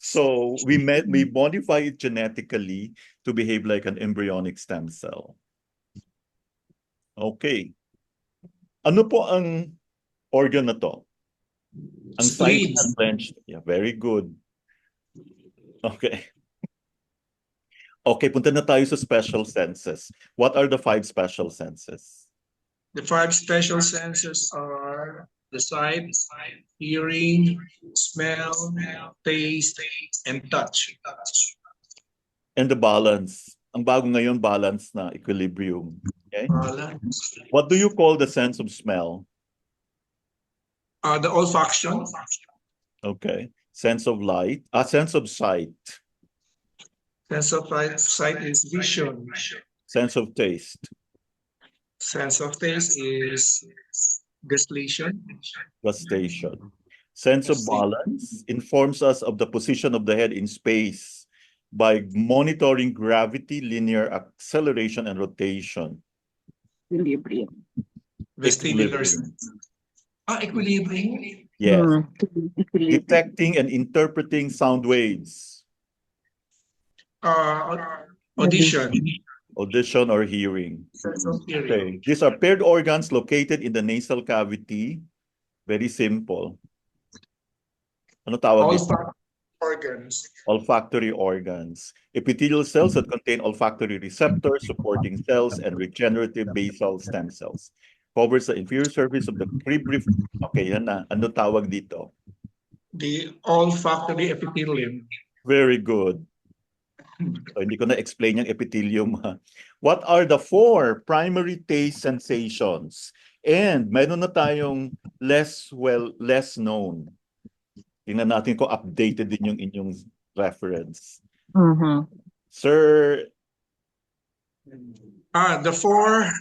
So we modify it genetically to behave like an embryonic stem cell. Okay. Ano po ang organ na to? Ang side and clenched. Yeah, very good. Okay. Okay, punta na tayo sa special senses. What are the 5 special senses? The 5 special senses are the sight, hearing, smell, taste, and touch. And the balance. Ang bago ngayon, balance na, equilibrium. Okay? Balance. What do you call the sense of smell? The olfaction. Okay. Sense of light. Sense of sight. Sense of sight is vision. Sense of taste. Sense of taste is gustation. Gustation. Sense of balance informs us of the position of the head in space by monitoring gravity, linear acceleration, and rotation. Equilibrium. Vestibular. Equilibrium. Yes. Detecting and interpreting sound waves. Audition. Audition or hearing. Sense of hearing. Okay. These are paired organs located in the nasal cavity. Very simple. Ano tawag dito? Organs. Olfactory organs. Epithelial cells that contain olfactory receptors, supporting cells, and regenerative basal stem cells. Covers the inferior surface of the cribriform. Okay, yan na. Ano tawag dito? The olfactory epithelium. Very good. So, hindi ko na-explain yung epithelium. What are the 4 primary taste sensations? And meron na tayong less known. Tingnan natin kung updated din yung inyong reference. Sir? The 4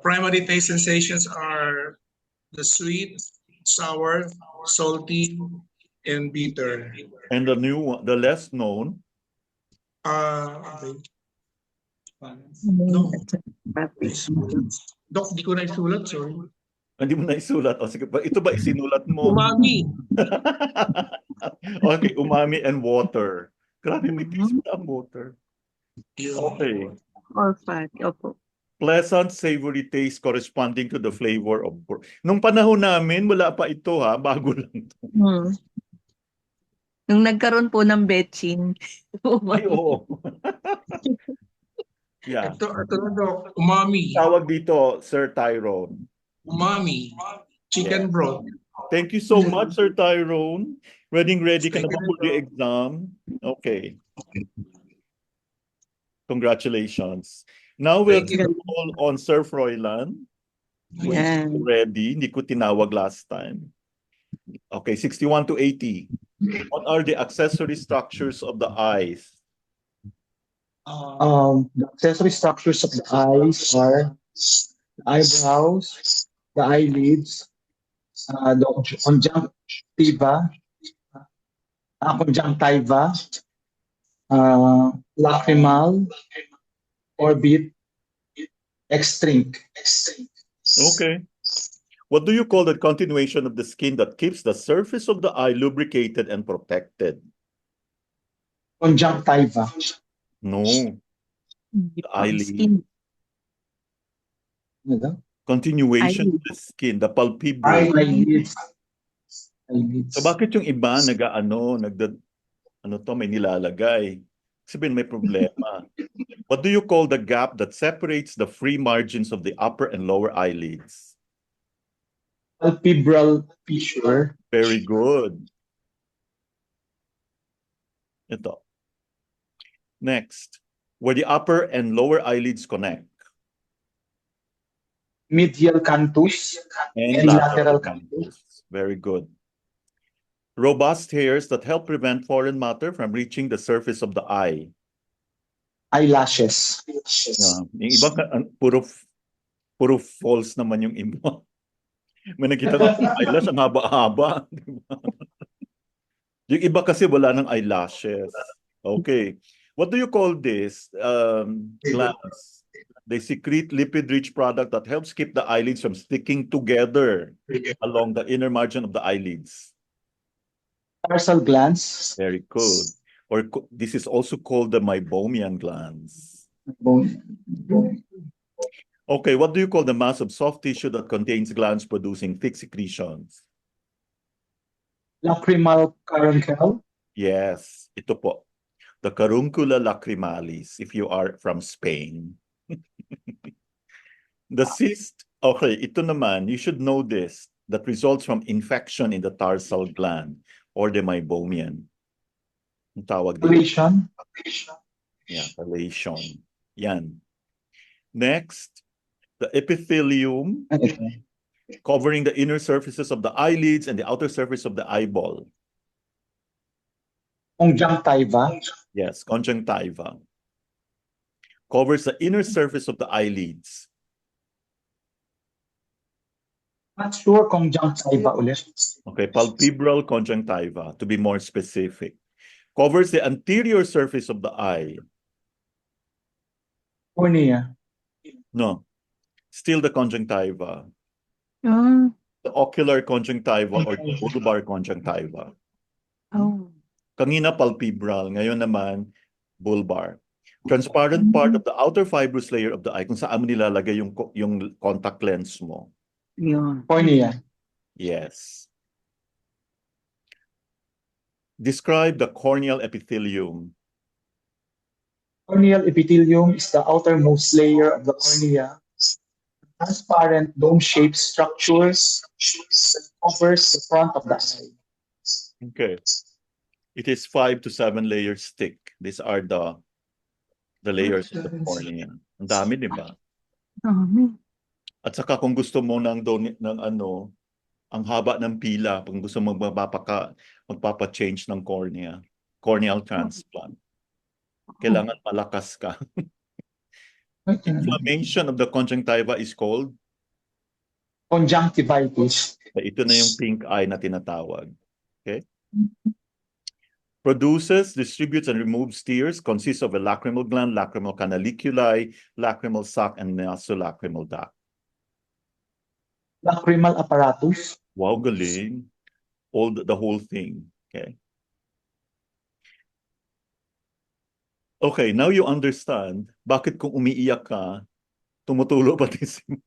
primary taste sensations are the sweet, sour, salty, and bitter. And the new one, the less known? No. Doc, di ko na isulat, sorry. Hindi mo na isulat. O sige, ito ba isinulat mo? Umami. Okay, umami and water. Grabe, may taste Mhm. pa ang water. Yun. Okay. Olfatic, opo. Pleasant, savory taste corresponding to the flavor of pork. Nung panahon namin, wala pa ito ha. Bago lang to. Hmm. Nung nagkaroon po ng betchin. Ay, oo. Yeah. Ito na Doc. Umami. Tawag dito, Sir Tyrone. Umami. Chicken Yeah. broth. Thank you so much, Sir Tyrone. Ready ka na ba Thank you, for the Doc. exam? Okay. Congratulations. Now we'll Thank you. call on Sir Froilan. Yan. Ready? Hindi ko tinawag last time. Okay, 61 to 80. What are the accessory structures of the eyes? The accessory structures of the eyes are the eyebrows, the eyelids, the conjunctiva, lacrimal, orbit, extrinc. Okay. What do you call the continuation of the skin that keeps the surface of the eye lubricated and protected? Conjunctiva. No. Hindi The pa ang eyelid. skin. Ano daw? Continuation of the skin, the palpebral. Eyelids. So bakit yung iba may nilalagay? Sabihin may problema. What do you call the gap that separates the free margins of the upper and lower eyelids? Palpebral fissure. Very good. Ito. Next. Where the upper and lower eyelids connect. Medial canthus And and lateral lateral canthus. canthus. Very good. Robust hairs that help prevent foreign matter from reaching the surface of the eye. Eyelashes. Yung iba, puro false naman yung iba. May nakita ko, eyelash, ang haba-haba. Diba? Yung iba kasi wala ng eyelashes. Okay. What do you call this? Glands. They secrete lipid-rich product that helps keep the eyelids from sticking together along the inner margin of the eyelids. Tarsal glands. Very good. Or this is also called the meibomian glands. Okay, what do you call the mass of soft tissue that contains glands producing thick secretions? Lacrimal caruncle. Yes, ito po. The caruncula lacrimalis, if you are from Spain. The cyst, okay, ito naman, you should know this, that results from infection in the tarsal gland or the meibomian. Ang tawag dito. Palpation. Yeah, palation. Yan. Next, the epithelium covering the inner surfaces of the eyelids and the outer surface of the eyeball. Conjunctiva. Yes, conjunctiva. Covers the inner surface of the eyelids. Not sure conjunctiva ulit. Okay, palpebral conjunctiva, to be more specific. Covers the anterior surface of the eye. Cornea. No, still the conjunctiva. Ah, The ocular conjunctiva or the bulbar conjunctiva. oh. Kanina palpebral, ngayon naman bulbar. Transparent part of the outer fibrous layer of the eye kung saan mo nilalagay yung contact lens mo. Yun. Cornea. Yes. Describe the corneal epithelium. Corneal epithelium is the outermost layer of the cornea. Transparent dome-shaped structures that covers the front of the eye. Okay. It is 5 to 7 layers thick. These are the layers of the cornea. Ang dami, di ba? Dami. At saka kung gusto mo ang haba ng pila, kung gusto mo magpapa-change ng cornea, corneal transplant. Kailangan malakas ka. Inflammation of the conjunctiva is called? Conjunctivitis. Ito na yung pink eye na tinatawag. Okay? Produces, distributes, and removes tears, consists of a lacrimal gland, lacrimal canaliculi, lacrimal sac, and nasolacrimal duct. Lacrimal apparatus. Wow, galing. All the whole thing. Okay. Okay, now you understand bakit kung umiiyak ka, tumutulo pati si mo.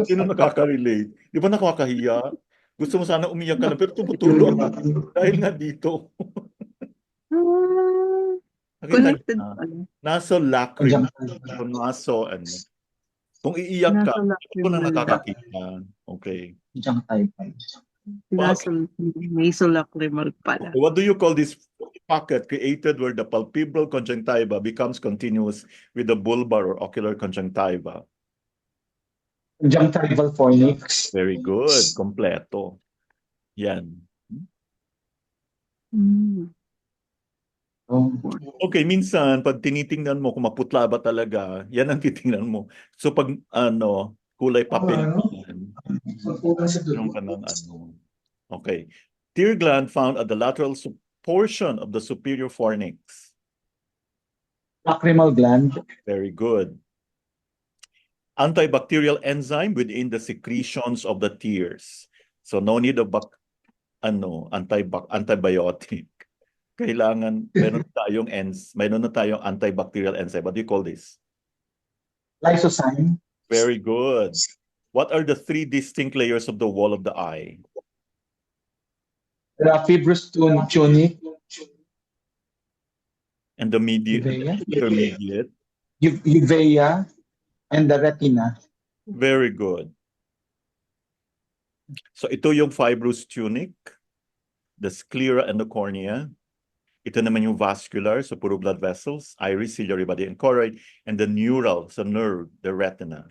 Sino nakaka-relate? Di ba nakakahiya? Gusto mo sana umiyak ka lang, pero tumutulo dahil nga dito. Nakita niyo Connected na. pala. Nasal lacrimal. Conjunctival. O naso, ano. Kung iiyak ka, Nasa ito na lacrimal. nakakakita. Okay. Conjunctival. Nasa nasolacrimal pala. What do you call this pocket created where the palpebral conjunctiva becomes continuous with the bulbar or ocular conjunctiva? Conjunctival fornix. Very good. Kompleto. Yan. Mm. Oh. Okay, minsan pag tinitingnan mo kung maputla ba talaga, yan ang titingnan mo. So pag kulay papel yan, meron ka ng ano. Okay. Tear gland found at the lateral portion of the superior fornix. Lacrimal gland. Very good. Antibacterial enzyme within the secretions of the tears. So no need of antibiotic. Kailangan meron na tayong antibacterial enzyme. What do you call this? Lysozyme. Very good. What are the three distinct layers of the wall of the eye? The fibrous tunic. And the Uvea. intermediate? Uvea. And the retina. Very good. So ito yung fibrous tunic, the sclera and the cornea. Ito naman yung vascular, so puro blood vessels, iris, ciliary body, and choroid, and the neural, so nerve, the retina.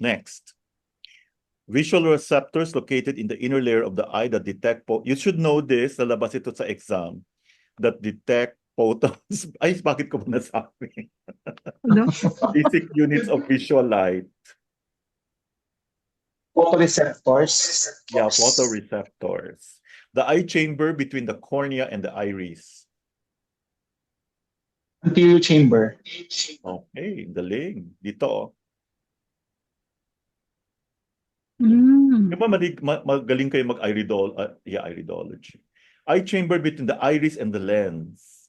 Next. Visual receptors located in the inner layer of the eye that detect, you should know this, lalabas ito sa exam, that detect photons. Ay, bakit ko ba nasabi? Ano? Basic units of visual light. Photoreceptors. Yeah, photoreceptors. The eye chamber between the cornea and the iris. Anterior chamber. Okay, galing. Dito. Mm. Diba magaling kayo iridology. Eye chamber between the iris and the lens.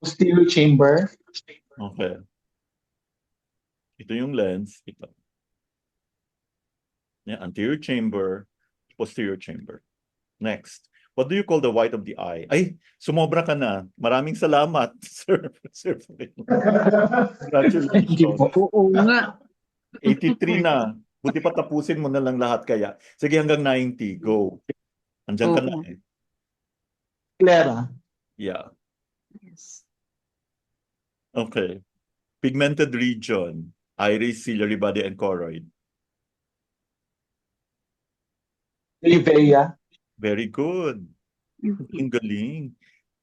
Posterior chamber. Okay. Ito yung lens. Ito. Yeah, anterior chamber, posterior chamber. Next. What do you call the white of the eye? Ay, sumobra ka na. Maraming salamat, sir. Sir, Thank you po. congratulations. Oo nga. 83 na. Buti pa tapusin mo na lang lahat kaya. Sige, hanggang 90. Go. Andiyan ka na Oo. eh. Sclera. Yeah. Yes. Okay. Pigmented region. Iris, ciliary body, and choroid. Uvea. Very good. Ang galing.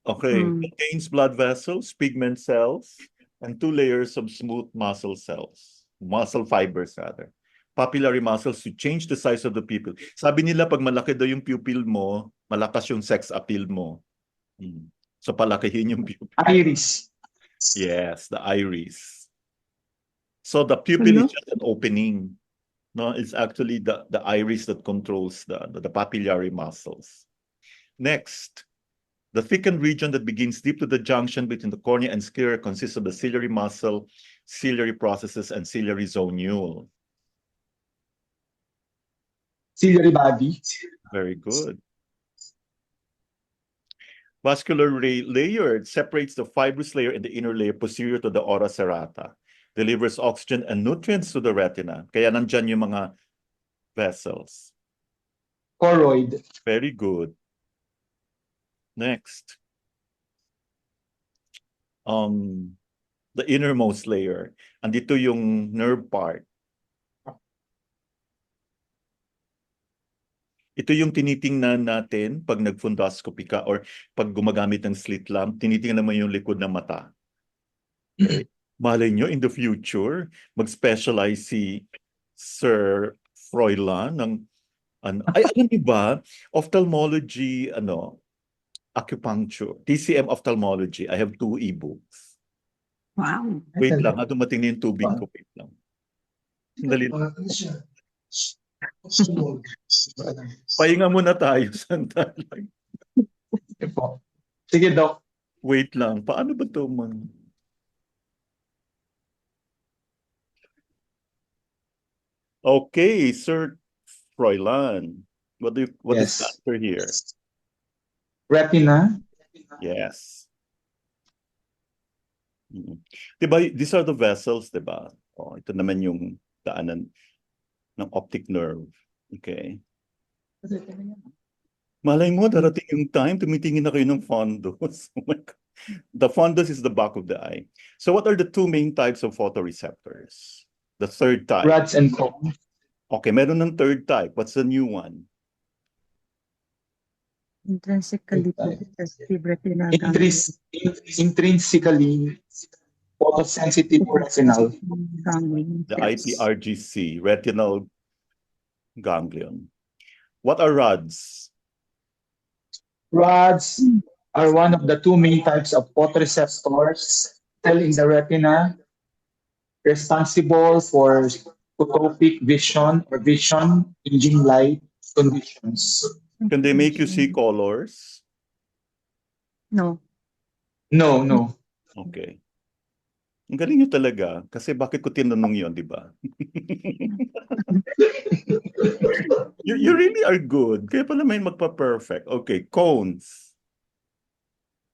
Okay. Mm. Contains blood vessels, pigment cells, and 2 layers of smooth muscle cells. Muscle fibers, rather. Papillary muscles to change the size of the pupil. Sabi nila, pag malaki daw yung pupil mo, malakas yung sex appeal mo. So, palakihin yung pupil. Iris. Yes, the iris. So, the pupil is just an opening. No, it's actually the iris that controls the papillary muscles. Next, the thickened region that begins deep to the junction between the cornea and sclera consists of the ciliary muscle, ciliary processes, and ciliary zonule. Ciliary body. Very good. Vascular layer separates the fibrous layer and the inner layer posterior to the ora serrata. Delivers oxygen and nutrients to the retina. Kaya nandyan yung mga vessels. Choroid. Very good. Next. The innermost layer. Andito yung nerve part. Ito yung tinitingnan natin pag nag-fundoscopy ka or pag gumagamit ng slit lamp, tinitingnan naman yung likod ng mata. Okay? Malay nyo, in the future, mag-specialize si Sir Froilan ng ay, alam niyo ba, ophthalmology, acupuncture, TCM ophthalmology. I have 2 ebooks. Wow. Wait lang, dumating na yung tubig ko. Wait lang. Sandali. Pahinga muna tayo. Sandali. Okay po. Sige, Doc. Wait lang. Paano ba ito man? Okay, Sir Froilan. What is the Yes. answer here? Retina. Yes. Diba, these are the vessels, diba? Oh, ito naman yung daanan ng optic nerve. Okay. Malay mo, darating yung time, tumitingin na kayo ng fundus. Oh my God. The fundus is the back of the eye. So what are the two main types of photoreceptors? The third type. Rods and cones. Okay, meron ng third type. What's the new one? Intrinsically sensitive retinal Intrinsically photosensitive retinal. ganglion The cells. IPRGC, retinal ganglion. What are rods? Rods are one of the two main types of photoreceptors in the retina, responsible for photopic vision or vision changing light conditions. Can they make you see colors? No. No. Okay. Ang galing nyo talaga. Kasi bakit ko tinanong yun, di ba? You really are good. Kaya pala may magpa-perfect. Okay, cones.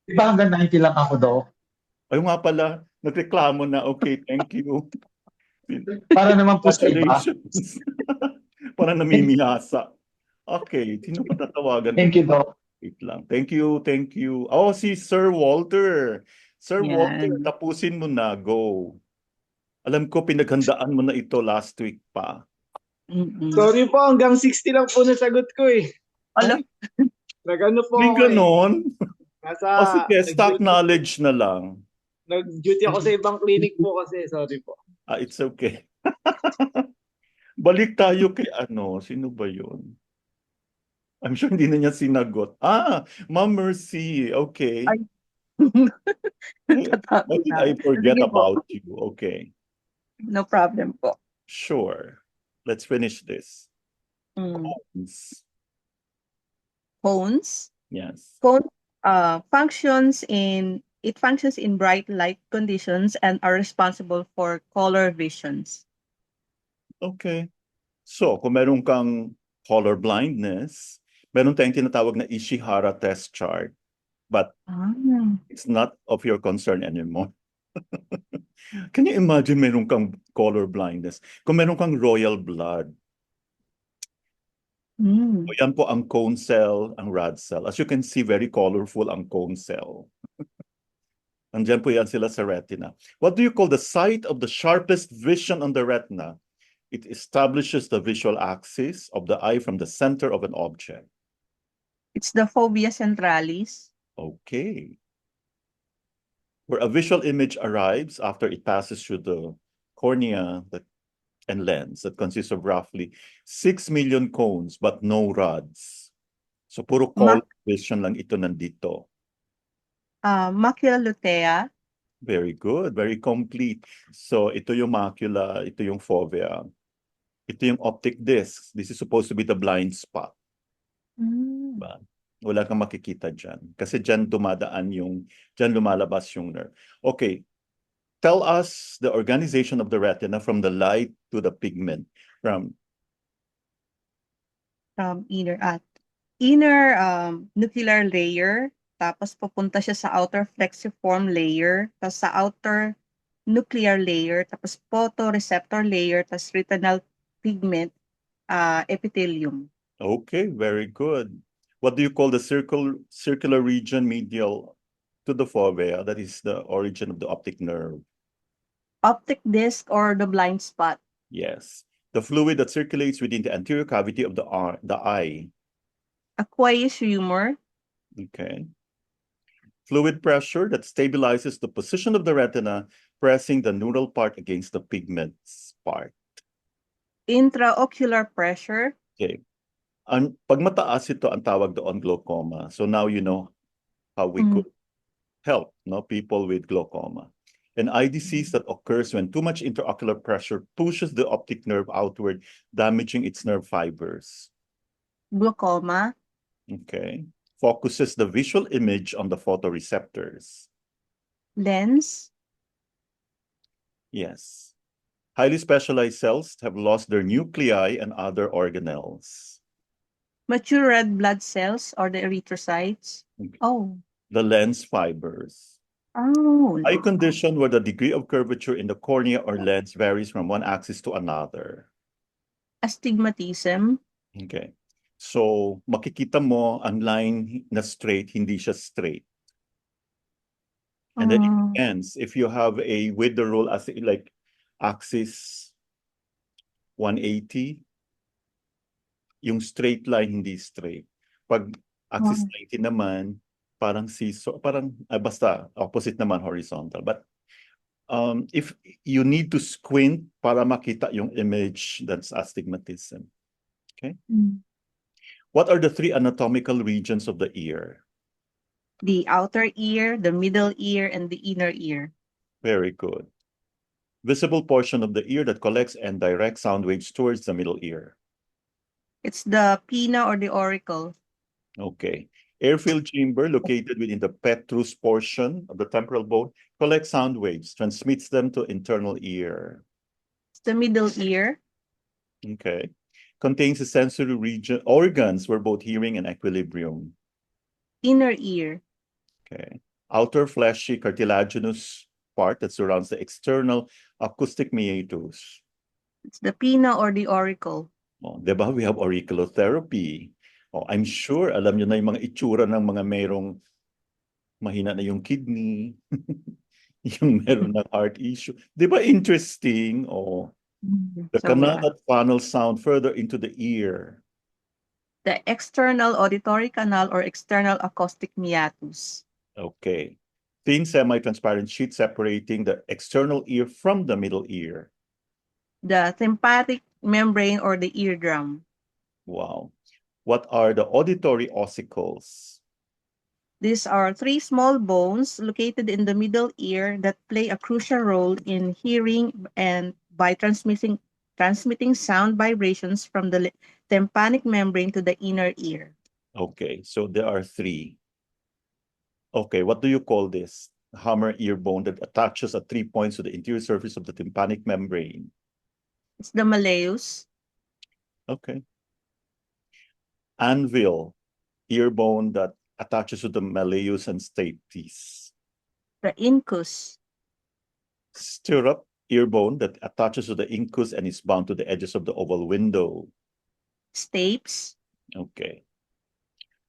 Di ba hanggang 90 lang ako, Doc? Ayun nga pala, nagreklamo na. Okay, thank you. Para naman po sa iba. Congratulations. Parang namimihasa. Okay, sino pa tatawagan? Thank you, Doc. Wait lang. Thank you. Oh, si Sir Walter. Sir Yan. Walter, tapusin mo na. Go. Alam ko, pinaghandaan mo na ito last week pa. Sorry po, hanggang 60 lang po nasagot ko eh. Ala. Nag-ano po Hindi ako eh. ganon. Nasa, O sige, stock nag-duty- knowledge na lang. Nag-duty ako sa ibang clinic po kasi. Sorry po. It's okay. Balik tayo kay sino ba yun? I'm sure hindi na niya sinagot. Ma'am Mercy. Okay. Ay. Why did I forget Sige po. about you? Okay. No problem po. Sure. Let's finish this. Mm. Cones. Cones. Yes. Cone functions in bright light conditions and are responsible for color visions. Okay. So, kung meron kang color blindness, meron tayong tinatawag na Ishihara test chart. But it's not of your concern anymore. Can you imagine meron kang color blindness? Kung meron kang royal blood, so yan po ang cone cell, ang rod cell. As you can see, very colorful ang cone cell. Andiyan po yan sila sa retina. What do you call the site of the sharpest vision on the retina? It establishes the visual axis of the eye from the center of an object. It's the fovea centralis. Okay. Where a visual image arrives after it passes through the cornea and lens that consists of roughly 6 million cones but no rods. So puro color vision lang ito nandito. Macula lutea. Very good, very complete. So ito yung macula, ito yung fovea. Ito yung optic disc. This is supposed to be the blind spot. Diba? Wala kang makikita dyan. Kasi dyan dyan lumalabas yung nerve. Okay. Tell us the organization of the retina from the light to the pigment. From Inner nuclear layer, tapos pupunta siya sa outer flexiform layer, tapos sa outer nuclear layer, tapos photoreceptor layer, tapos retinal pigment, epithelium. Okay, very good. What do you call the circular region medial to the fovea? That is the origin of the optic nerve. Optic disc or the blind spot. Yes. The fluid that circulates within the anterior cavity of the eye. Aqueous humor. Okay. Fluid pressure that stabilizes the position of the retina, pressing the neural part against the pigment's part. Intraocular pressure. Okay. Pag mataas ito, ang tawag doon glaucoma. So now you know how we could help people with glaucoma. An eye disease that occurs when too much intraocular pressure pushes the optic nerve outward, damaging its nerve fibers. Glaucoma. Okay. Focuses the visual image on the photoreceptors. Lens. Yes. Highly specialized cells have lost their nuclei and other organelles. Mature red blood cells or the erythrocytes. Okay. Oh. The lens fibers. Oh. Eye condition where the degree of curvature in the cornea or lens varies from one axis to another. Astigmatism. Okay. So, makikita mo ang line na straight, hindi siya straight. And then it depends. If you have a with the rule as like axis 180, yung straight line hindi straight. Pag axis 90 naman, parang parang basta opposite naman horizontal. But if you need to squint para makita yung image, that's astigmatism. Okay? What are the three anatomical regions of the ear? The outer ear, the middle ear, and the inner ear. Very good. Visible portion of the ear that collects and directs sound waves towards the middle ear. It's the pinna or the auricle. Okay. Air-filled chamber located within the petrous portion of the temporal bone collects sound waves, transmits them to internal ear. It's the middle ear. Okay. Contains the sensory region organs for both hearing and equilibrium. Inner ear. Okay. Outer fleshy cartilaginous part that surrounds the external acoustic meatus. It's the pinna or the auricle. Oh, diba? We have auriculotherapy. Oh, I'm sure alam niyo na yung mga itsura ng mga merong mahina na yung kidney, yung meron ng heart issue. Diba interesting? Oh, the canal that funnels sound further into the ear. The external auditory canal or external acoustic meatus. Okay. Thin semi-transparent sheet separating the external ear from the middle ear. The tympanic membrane or the eardrum. Wow. What are the auditory ossicles? These are three small bones located in the middle ear that play a crucial role in hearing and by transmitting sound vibrations from the tympanic membrane to the inner ear. Okay, so there are three. Okay, what do you call this? Hammer ear bone that attaches at 3 points to the interior surface of the tympanic membrane. It's the malleus. Okay. Anvil, ear bone that attaches to the malleus and stapes. The incus. Stirrup, ear bone that attaches to the incus and is bound to the edges of the oval window. Stapes. Okay.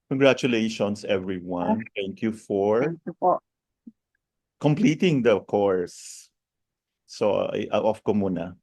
Congratulations, everyone. Thank you for completing the course. So, off ko muna.